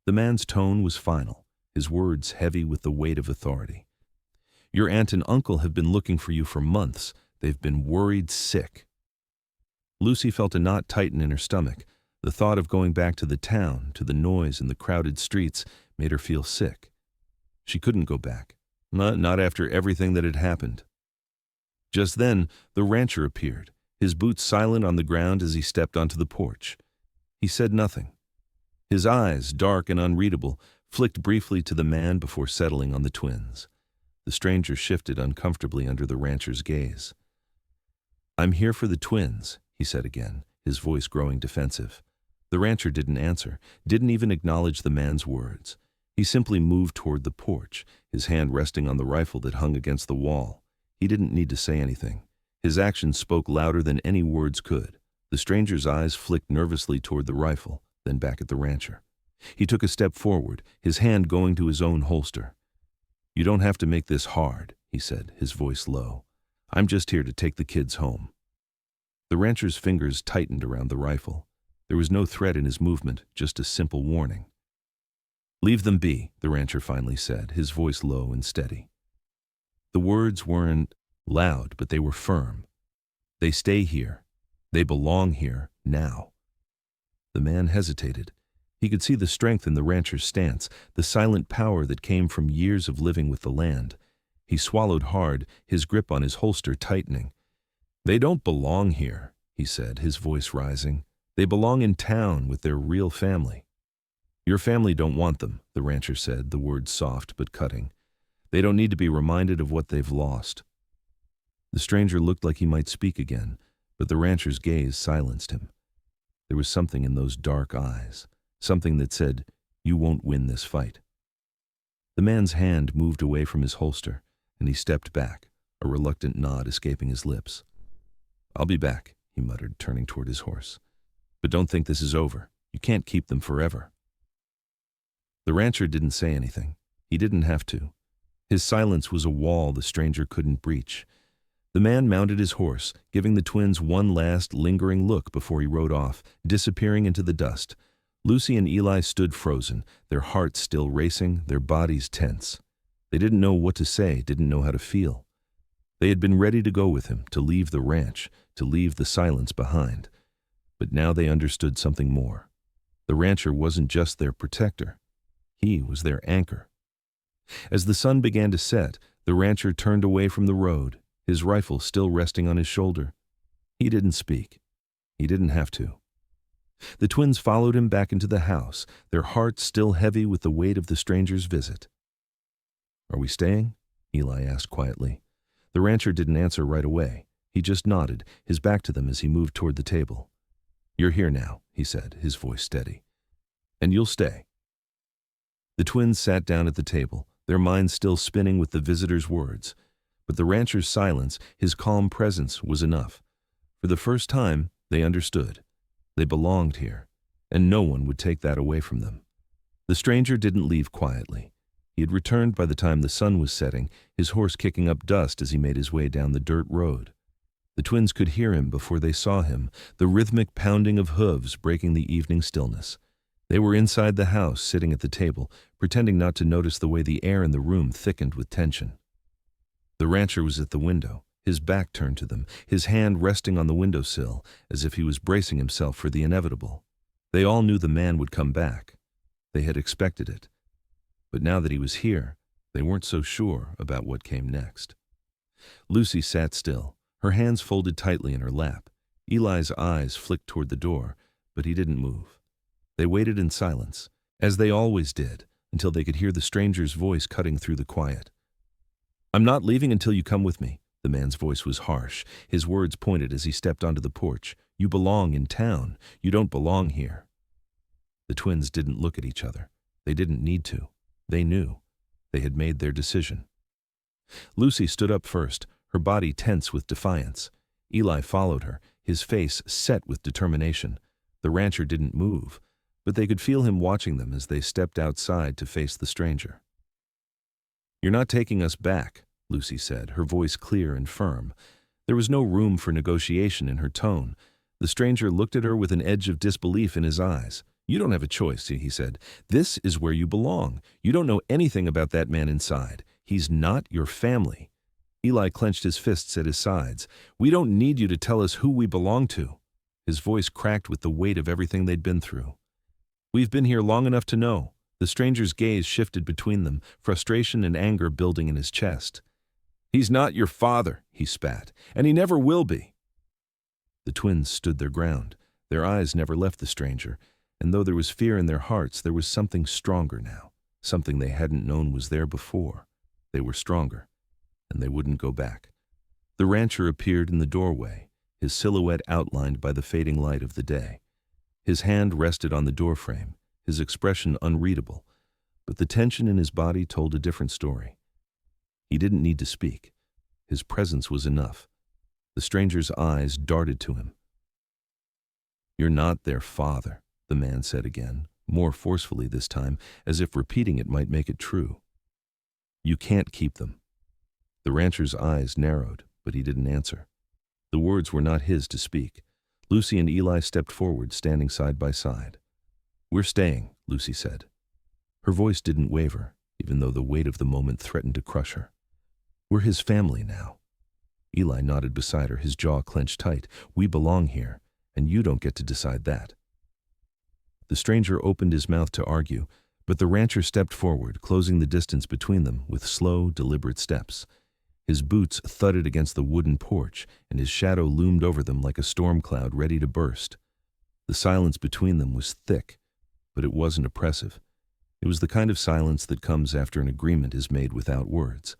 The man's tone was final, his words heavy with the weight of authority. "Your aunt and uncle have been looking for you for months. They've been worried sick." Lucy felt a knot tighten in her stomach. The thought of going back to the town, to the noise and the crowded streets, made her feel sick. She couldn't go back, not after everything that had happened. Just then, the rancher appeared, his boots silent on the ground as he stepped onto the porch. He said nothing. His eyes, dark and unreadable, flicked briefly to the man before settling on the twins. The stranger shifted uncomfortably under the rancher's gaze. "I'm here for the twins," he said again, his voice growing defensive. The rancher didn't answer, didn't even acknowledge the man's words. He simply moved toward the porch, his hand resting on the rifle that hung against the wall. He didn't need to say anything. His actions spoke louder than any words could. The stranger's eyes flicked nervously toward the rifle, then back at the rancher. He took a step forward, his hand going to his own holster. "You don't have to make this hard," he said, his voice low. "I'm just here to take the kids home." The rancher's fingers tightened around the rifle. There was no threat in his movement, just a simple warning. "Leave them be," the rancher finally said, his voice low and steady. The words weren't loud, but they were firm. "They stay here. They belong here, now." The man hesitated. He could see the strength in the rancher's stance, the silent power that came from years of living with the land. He swallowed hard, his grip on his holster tightening. "They don't belong here," he said, his voice rising. "They belong in town with their real family." "Your family don't want them," the rancher said, the words soft but cutting. "They don't need to be reminded of what they've lost." The stranger looked like he might speak again, but the rancher's gaze silenced him. There was something in those dark eyes, something that said, "You won't win this fight." The man's hand moved away from his holster, and he stepped back, a reluctant nod escaping his lips. "I'll be back," he muttered, turning toward his horse. "But don't think this is over. You can't keep them forever." The rancher didn't say anything. He didn't have to. His silence was a wall the stranger couldn't breach. The man mounted his horse, giving the twins one last, lingering look before he rode off, disappearing into the dust. Lucy and Eli stood frozen, their hearts still racing, their bodies tense. They didn't know what to say, didn't know how to feel. They had been ready to go with him, to leave the ranch, to leave the silence behind. But now they understood something more. The rancher wasn't just their protector. He was their anchor. As the sun began to set, the rancher turned away from the road, his rifle still resting on his shoulder. He didn't speak. He didn't have to. The twins followed him back into the house, their hearts still heavy with the weight of the stranger's visit. "Are we staying?" Eli asked quietly. The rancher didn't answer right away. He just nodded, his back to them as he moved toward the table. "You're here now," he said, his voice steady. "And you'll stay." The twins sat down at the table, their minds still spinning with the visitor's words. But the rancher's silence, his calm presence, was enough. For the first time, they understood. They belonged here, and no one would take that away from them. The stranger didn't leave quietly. He had returned by the time the sun was setting, his horse kicking up dust as he made his way down the dirt road. The twins could hear him before they saw him, the rhythmic pounding of hooves breaking the evening stillness. They were inside the house, sitting at the table, pretending not to notice the way the air in the room thickened with tension. The rancher was at the window, his back turned to them, his hand resting on the windowsill, as if he was bracing himself for the inevitable. They all knew the man would come back. They had expected it. But now that he was here, they weren't so sure about what came next. Lucy sat still, her hands folded tightly in her lap. Eli's eyes flicked toward the door, but he didn't move. They waited in silence, as they always did, until they could hear the stranger's voice cutting through the quiet. "I'm not leaving until you come with me." The man's voice was harsh, his words pointed as he stepped onto the porch. "You belong in town. You don't belong here." The twins didn't look at each other. They didn't need to. They knew. They had made their decision. Lucy stood up first, her body tense with defiance. Eli followed her, his face set with determination. The rancher didn't move, but they could feel him watching them as they stepped outside to face the stranger. "You're not taking us back," Lucy said, her voice clear and firm. There was no room for negotiation in her tone. The stranger looked at her with an edge of disbelief in his eyes. "You don't have a choice," he said. "This is where you belong. You don't know anything about that man inside. He's not your family." Eli clenched his fists at his sides. "We don't need you to tell us who we belong to." His voice cracked with the weight of everything they'd been through. "We've been here long enough to know." The stranger's gaze shifted between them, frustration and anger building in his chest. "He's not your father," he spat, "and he never will be." The twins stood their ground. Their eyes never left the stranger, and though there was fear in their hearts, there was something stronger now, something they hadn't known was there before. They were stronger, and they wouldn't go back. The rancher appeared in the doorway, his silhouette outlined by the fading light of the day. His hand rested on the doorframe, his expression unreadable, but the tension in his body told a different story. He didn't need to speak. His presence was enough. The stranger's eyes darted to him. "You're not their father," the man said again, more forcefully this time, as if repeating it might make it true. "You can't keep them." The rancher's eyes narrowed, but he didn't answer. The words were not his to speak. Lucy and Eli stepped forward, standing side by side. "We're staying," Lucy said. Her voice didn't waver, even though the weight of the moment threatened to crush her. "We're his family now." Eli nodded beside her, his jaw clenched tight. "We belong here, and you don't get to decide that." The stranger opened his mouth to argue, but the rancher stepped forward, closing the distance between them with slow, deliberate steps. His boots thudded against the wooden porch, and his shadow loomed over them like a storm cloud ready to burst. The silence between them was thick, but it wasn't oppressive. It was the kind of silence that comes after an agreement is made without words.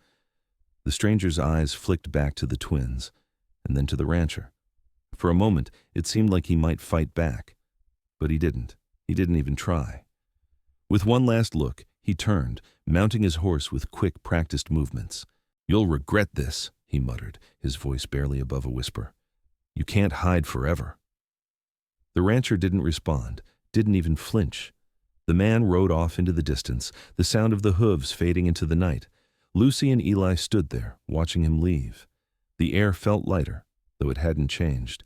The stranger's eyes flicked back to the twins, and then to the rancher. For a moment, it seemed like he might fight back. But he didn't. He didn't even try. With one last look, he turned, mounting his horse with quick, practiced movements. "You'll regret this," he muttered, his voice barely above a whisper. "You can't hide forever." The rancher didn't respond, didn't even flinch. The man rode off into the distance, the sound of the hooves fading into the night. Lucy and Eli stood there, watching him leave. The air felt lighter, though it hadn't changed.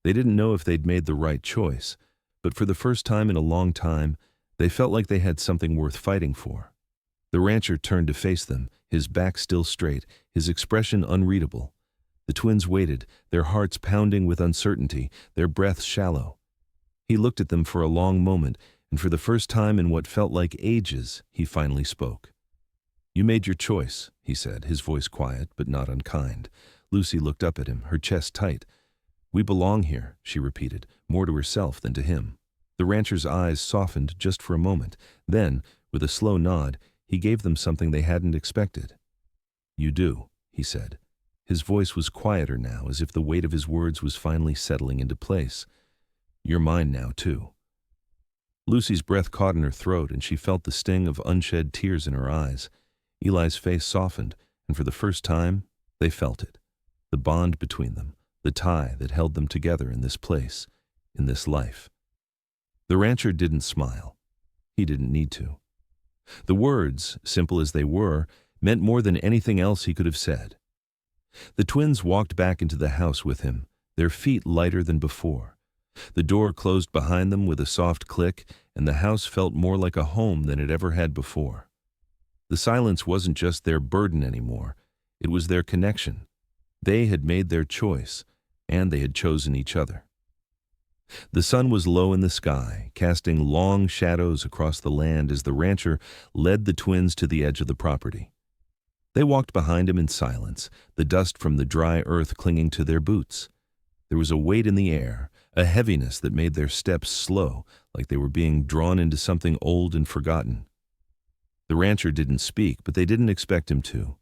They didn't know if they'd made the right choice, but for the first time in a long time, they felt like they had something worth fighting for. The rancher turned to face them, his back still straight, his expression unreadable. The twins waited, their hearts pounding with uncertainty, their breaths shallow. He looked at them for a long moment, and for the first time in what felt like ages, he finally spoke. "You made your choice," he said, his voice quiet but not unkind. Lucy looked up at him, her chest tight. "We belong here," she repeated, more to herself than to him. The rancher's eyes softened just for a moment. Then, with a slow nod, he gave them something they hadn't expected. "You do," he said. His voice was quieter now, as if the weight of his words was finally settling into place. "You're mine now, too." Lucy's breath caught in her throat, and she felt the sting of unshed tears in her eyes. Eli's face softened, and for the first time, they felt it. The bond between them, the tie that held them together in this place, in this life. The rancher didn't smile. He didn't need to. The words, simple as they were, meant more than anything else he could have said. The twins walked back into the house with him, their feet lighter than before. The door closed behind them with a soft click, and the house felt more like a home than it ever had before. The silence wasn't just their burden anymore. It was their connection. They had made their choice, and they had chosen each other. The sun was low in the sky, casting long shadows across the land as the rancher led the twins to the edge of the property. They walked behind him in silence, the dust from the dry earth clinging to their boots. There was a weight in the air, a heaviness that made their steps slow, like they were being drawn into something old and forgotten. The rancher didn't speak, but they didn't expect him to.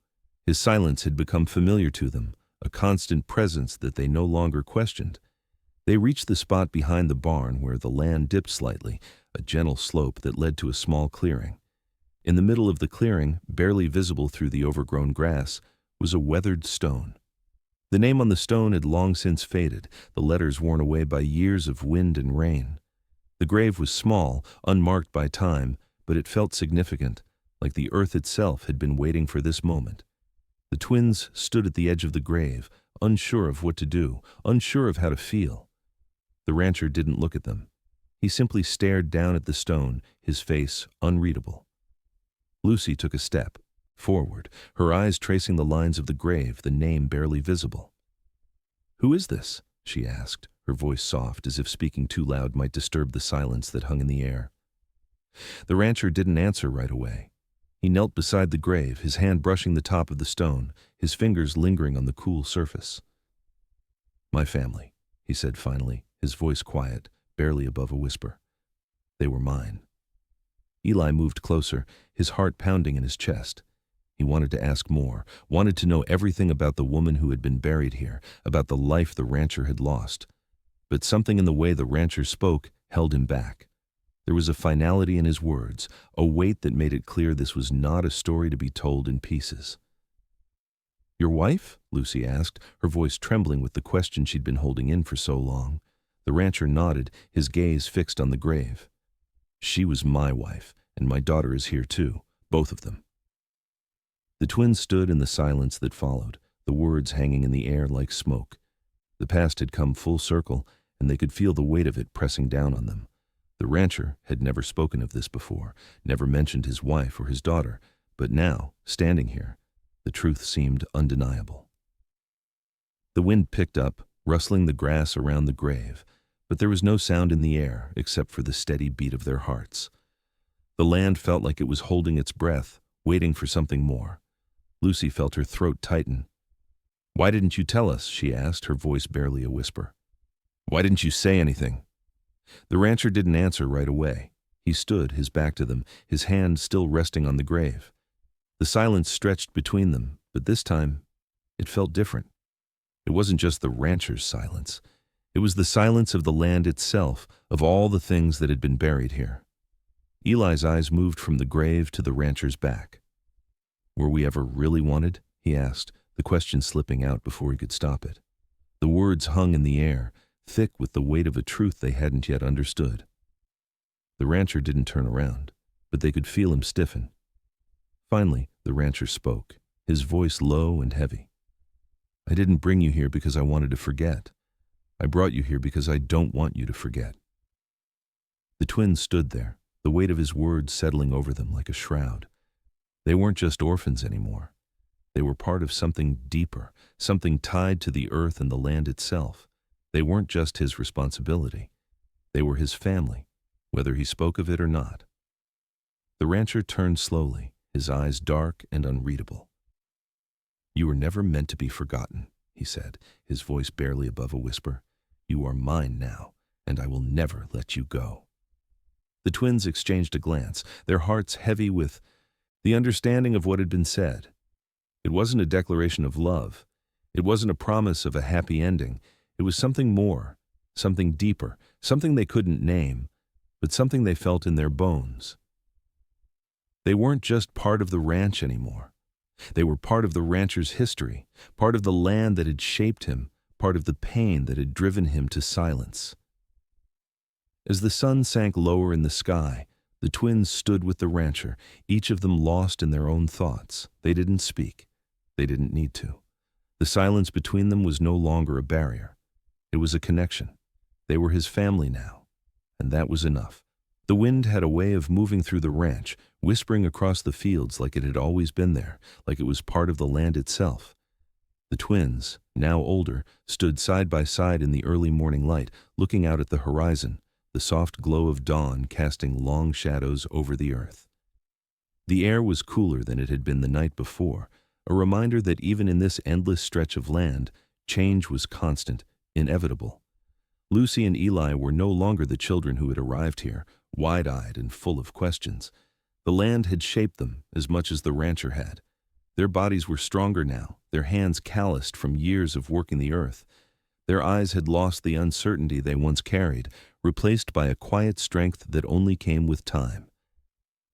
His silence had become familiar to them, a constant presence that they no longer questioned. They reached the spot behind the barn where the land dipped slightly, a gentle slope that led to a small clearing. In the middle of the clearing, barely visible through the overgrown grass, was a weathered stone. The name on the stone had long since faded, the letters worn away by years of wind and rain. The grave was small, unmarked by time, but it felt significant, like the earth itself had been waiting for this moment. The twins stood at the edge of the grave, unsure of what to do, unsure of how to feel. The rancher didn't look at them. He simply stared down at the stone, his face unreadable. Lucy took a step forward, her eyes tracing the lines of the grave, the name barely visible. "Who is this?" she asked, her voice soft, as if speaking too loud might disturb the silence that hung in the air. The rancher didn't answer right away. He knelt beside the grave, his hand brushing the top of the stone, his fingers lingering on the cool surface. "My family," he said finally, his voice quiet, barely above a whisper. "They were mine." Eli moved closer, his heart pounding in his chest. He wanted to ask more, wanted to know everything about the woman who had been buried here, about the life the rancher had lost. But something in the way the rancher spoke held him back. There was a finality in his words, a weight that made it clear this was not a story to be told in pieces. "Your wife?" Lucy asked, her voice trembling with the question she'd been holding in for so long. The rancher nodded, his gaze fixed on the grave. "She was my wife, and my daughter is here too, both of them." The twins stood in the silence that followed, the words hanging in the air like smoke. The past had come full circle, and they could feel the weight of it pressing down on them. The rancher had never spoken of this before, never mentioned his wife or his daughter, but now, standing here, the truth seemed undeniable. The wind picked up, rustling the grass around the grave, but there was no sound in the air except for the steady beat of their hearts. The land felt like it was holding its breath, waiting for something more. Lucy felt her throat tighten. "Why didn't you tell us?" she asked, her voice barely a whisper. "Why didn't you say anything?" The rancher didn't answer right away. He stood, his back to them, his hand still resting on the grave. The silence stretched between them, But this time, it felt different. It wasn't just the rancher's silence. It was the silence of the land itself, of all the things that had been buried here. Eli's eyes moved from the grave to the rancher's back. Were we ever really wanted? He asked, the question slipping out before he could stop it. The words hung in the air, thick with the weight of a truth they hadn't yet understood. The rancher didn't turn around, but they could feel him stiffen. Finally, the rancher spoke, his voice low and heavy. I didn't bring you here because I wanted to forget. I brought you here because I don't want you to forget. The twins stood there, the weight of his words settling over them like a shroud. They weren't just orphans anymore. They were part of something deeper, something tied to the earth and the land itself. They weren't just his responsibility. They were his family, whether he spoke of it or not. The rancher turned slowly, his eyes dark and unreadable. You were never meant to be forgotten, he said, his voice barely above a whisper. You are mine now, and I will never let you go. The twins exchanged a glance, their hearts heavy with the understanding of what had been said. It wasn't a declaration of love. It wasn't a promise of a happy ending. It was something more, something deeper, something they couldn't name, but something they felt in their bones. They weren't just part of the ranch anymore. They were part of the rancher's history, part of the land that had shaped him, part of the pain that had driven him to silence. As the sun sank lower in the sky, the twins stood with the rancher, each of them lost in their own thoughts. They didn't speak. They didn't need to. The silence between them was no longer a barrier. It was a connection. They were his family now, and that was enough. The wind had a way of moving through the ranch, whispering across the fields like it had always been there, like it was part of the land itself. The twins, now older, stood side by side in the early morning light, looking out at the horizon, the soft glow of dawn casting long shadows over the earth. The air was cooler than it had been the night before, a reminder that even in this endless stretch of land, change was constant, inevitable. Lucy and Eli were no longer the children who had arrived here, wide-eyed and full of questions. The land had shaped them as much as the rancher had. Their bodies were stronger now, their hands calloused from years of working the earth. Their eyes had lost the uncertainty they once carried, replaced by a quiet strength that only came with time.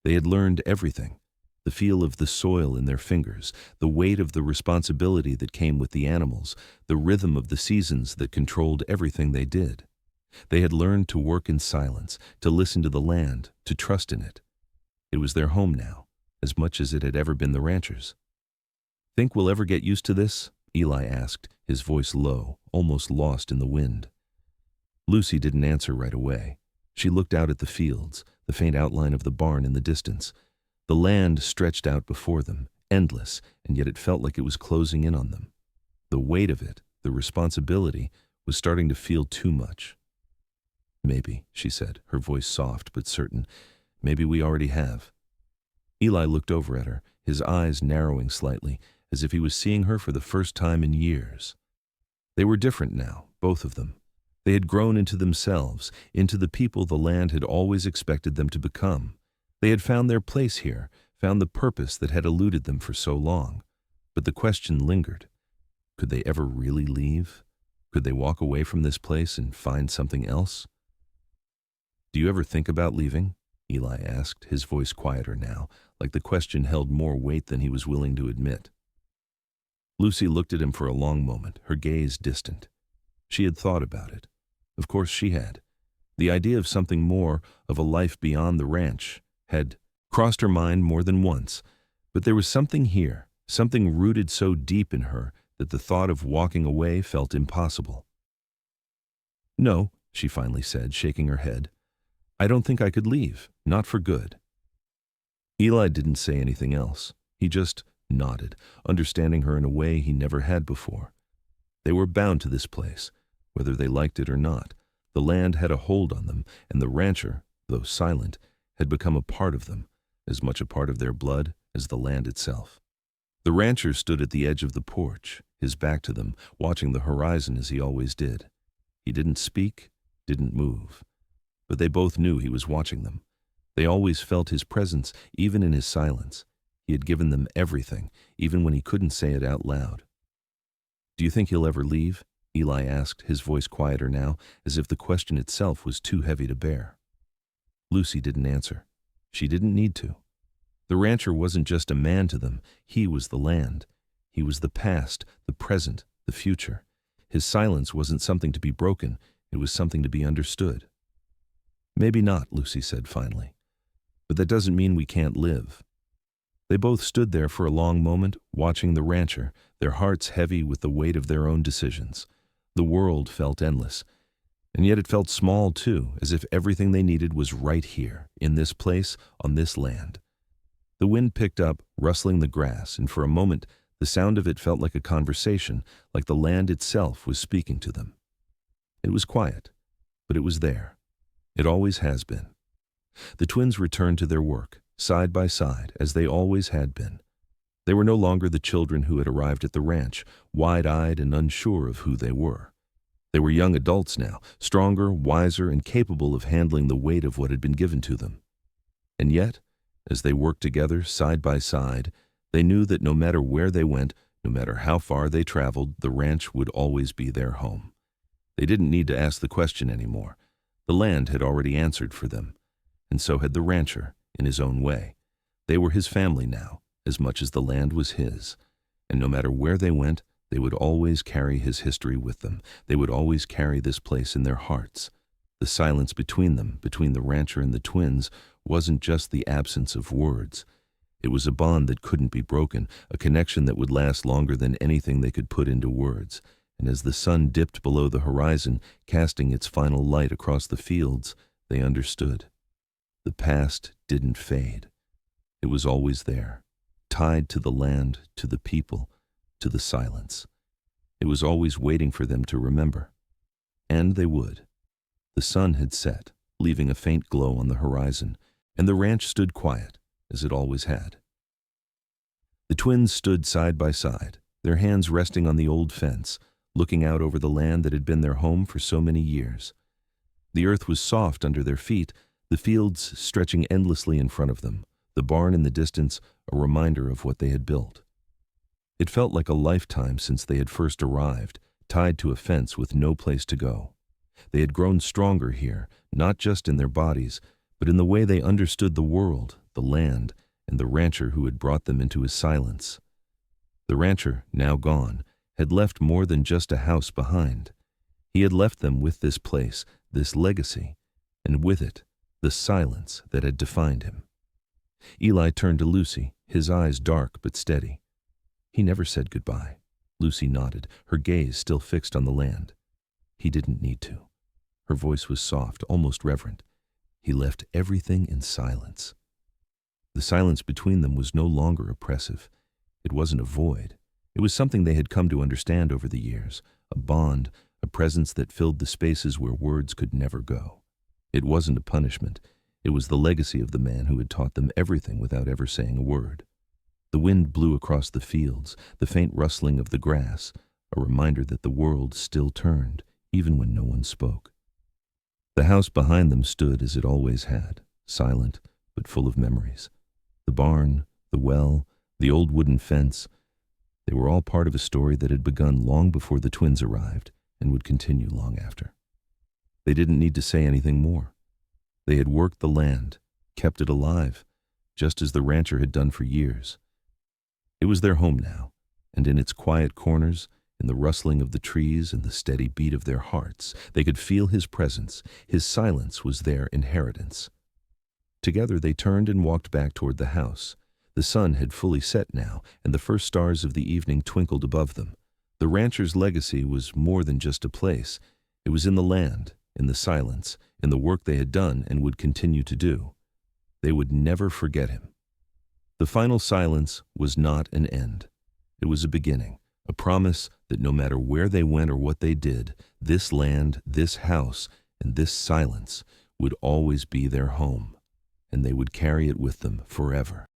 They had learned everything, the feel of the soil in their fingers, the weight of the responsibility that came with the animals, the rhythm of the seasons that controlled everything they did. They had learned to work in silence, to listen to the land, to trust in it. It was their home now, as much as it had ever been the rancher's. Think we'll ever get used to this? Eli asked, his voice low, almost lost in the wind. Lucy didn't answer right away. She looked out at the fields, the faint outline of the barn in the distance. The land stretched out before them, endless, and yet it felt like it was closing in on them. The weight of it, the responsibility, was starting to feel too much. Maybe, she said, her voice soft but certain, maybe we already have. Eli looked over at her, his eyes narrowing slightly, as if he was seeing her for the first time in years. They were different now, both of them. They had grown into themselves, into the people the land had always expected them to become. They had found their place here, found the purpose that had eluded them for so long. But the question lingered. Could they ever really leave? Could they walk away from this place and find something else? Do you ever think about leaving? Eli asked, his voice quieter now, like the question held more weight than he was willing to admit. Lucy looked at him for a long moment, her gaze distant. She had thought about it. Of course she had. The idea of something more, of a life beyond the ranch, had crossed her mind more than once, but there was something here, something rooted so deep in her that the thought of walking away felt impossible. No, she finally said, shaking her head. I don't think I could leave, not for good. Eli didn't say anything else. He just nodded, understanding her in a way he never had before. They were bound to this place, whether they liked it or not. The land had a hold on them, and the rancher, though silent, had become a part of them, as much a part of their blood as the land itself. The rancher stood at the edge of the porch, his back to them, watching the horizon as he always did. He didn't speak, didn't move. But they both knew he was watching them. They always felt his presence, even in his silence. He had given them everything, even when he couldn't say it out loud. "Do you think he'll ever leave?" Eli asked, his voice quieter now, as if the question itself was too heavy to bear. Lucy didn't answer. She didn't need to. The rancher wasn't just a man to them, he was the land. He was the past, the present, the future. His silence wasn't something to be broken, it was something to be understood. "Maybe not," Lucy said finally. "But that doesn't mean we can't live." They both stood there for a long moment, watching the rancher, their hearts heavy with the weight of their own decisions. The world felt endless, and yet it felt small too, as if everything they needed was right here, in this place, on this land. The wind picked up, rustling the grass, and for a moment the sound of it felt like a conversation, like the land itself was speaking to them. It was quiet, but it was there. It always has been. The twins returned to their work, side by side, as they always had been. They were no longer the children who had arrived at the ranch, wide-eyed and unsure of who they were. They were young adults now, stronger, wiser, and capable of handling the weight of what had been given to them. And yet, as they worked together, side by side, they knew that no matter where they went, no matter how far they traveled, the ranch would always be their home. They didn't need to ask the question anymore. The land had already answered for them, and so had the rancher, in his own way. They were his family now, as much as the land was his, and no matter where they went, they would always carry his history with them. They would always carry this place in their hearts. The silence between them, between the rancher and the twins, wasn't just the absence of words. It was a bond that couldn't be broken, a connection that would last longer than anything they could put into words. And as the sun dipped below the horizon, casting its final light across the fields, they understood. The past didn't fade. It was always there, tied to the land, to the people, to the silence. It was always waiting for them to remember. And they would. The sun had set, leaving a faint glow on the horizon, and the ranch stood quiet, as it always had. The twins stood side by side, their hands resting on the old fence, looking out over the land that had been their home for so many years. The earth was soft under their feet, the fields stretching endlessly in front of them, the barn in the distance a reminder of what they had built. It felt like a lifetime since they had first arrived, tied to a fence with no place to go. They had grown stronger here, not just in their bodies, but in the way they understood the world, the land, and the rancher who had brought them into his silence. The rancher, now gone, had left more than just a house behind. He had left them with this place, this legacy, and with it, the silence that had defined him. Eli turned to Lucy, his eyes dark but steady. "He never said goodbye." Lucy nodded, her gaze still fixed on the land. "He didn't need to." Her voice was soft, almost reverent. "He left everything in silence." The silence between them was no longer oppressive. It wasn't a void. It was something they had come to understand over the years, a bond, a presence that filled the spaces where words could never go. It wasn't a punishment. It was the legacy of the man who had taught them everything without ever saying a word. The wind blew across the fields, the faint rustling of the grass, a reminder that the world still turned, even when no one spoke. The house behind them stood as it always had, silent but full of memories. The barn, the well, the old wooden fence, they were all part of a story that had begun long before the twins arrived and would continue long after. They didn't need to say anything more. They had worked the land, kept it alive, just as the rancher had done for years. It was their home now, and in its quiet corners, in the rustling of the trees and the steady beat of their hearts, they could feel his presence. His silence was their inheritance. Together they turned and walked back toward the house. The sun had fully set now, and the first stars of the evening twinkled above them. The rancher's legacy was more than just a place. It was in the land, in the silence, in the work they had done and would continue to do. They would never forget him. The final silence was not an end. It was a beginning, a promise that no matter where they went or what they did, this land, this house, and this silence would always be their home, and they would carry it with them forever.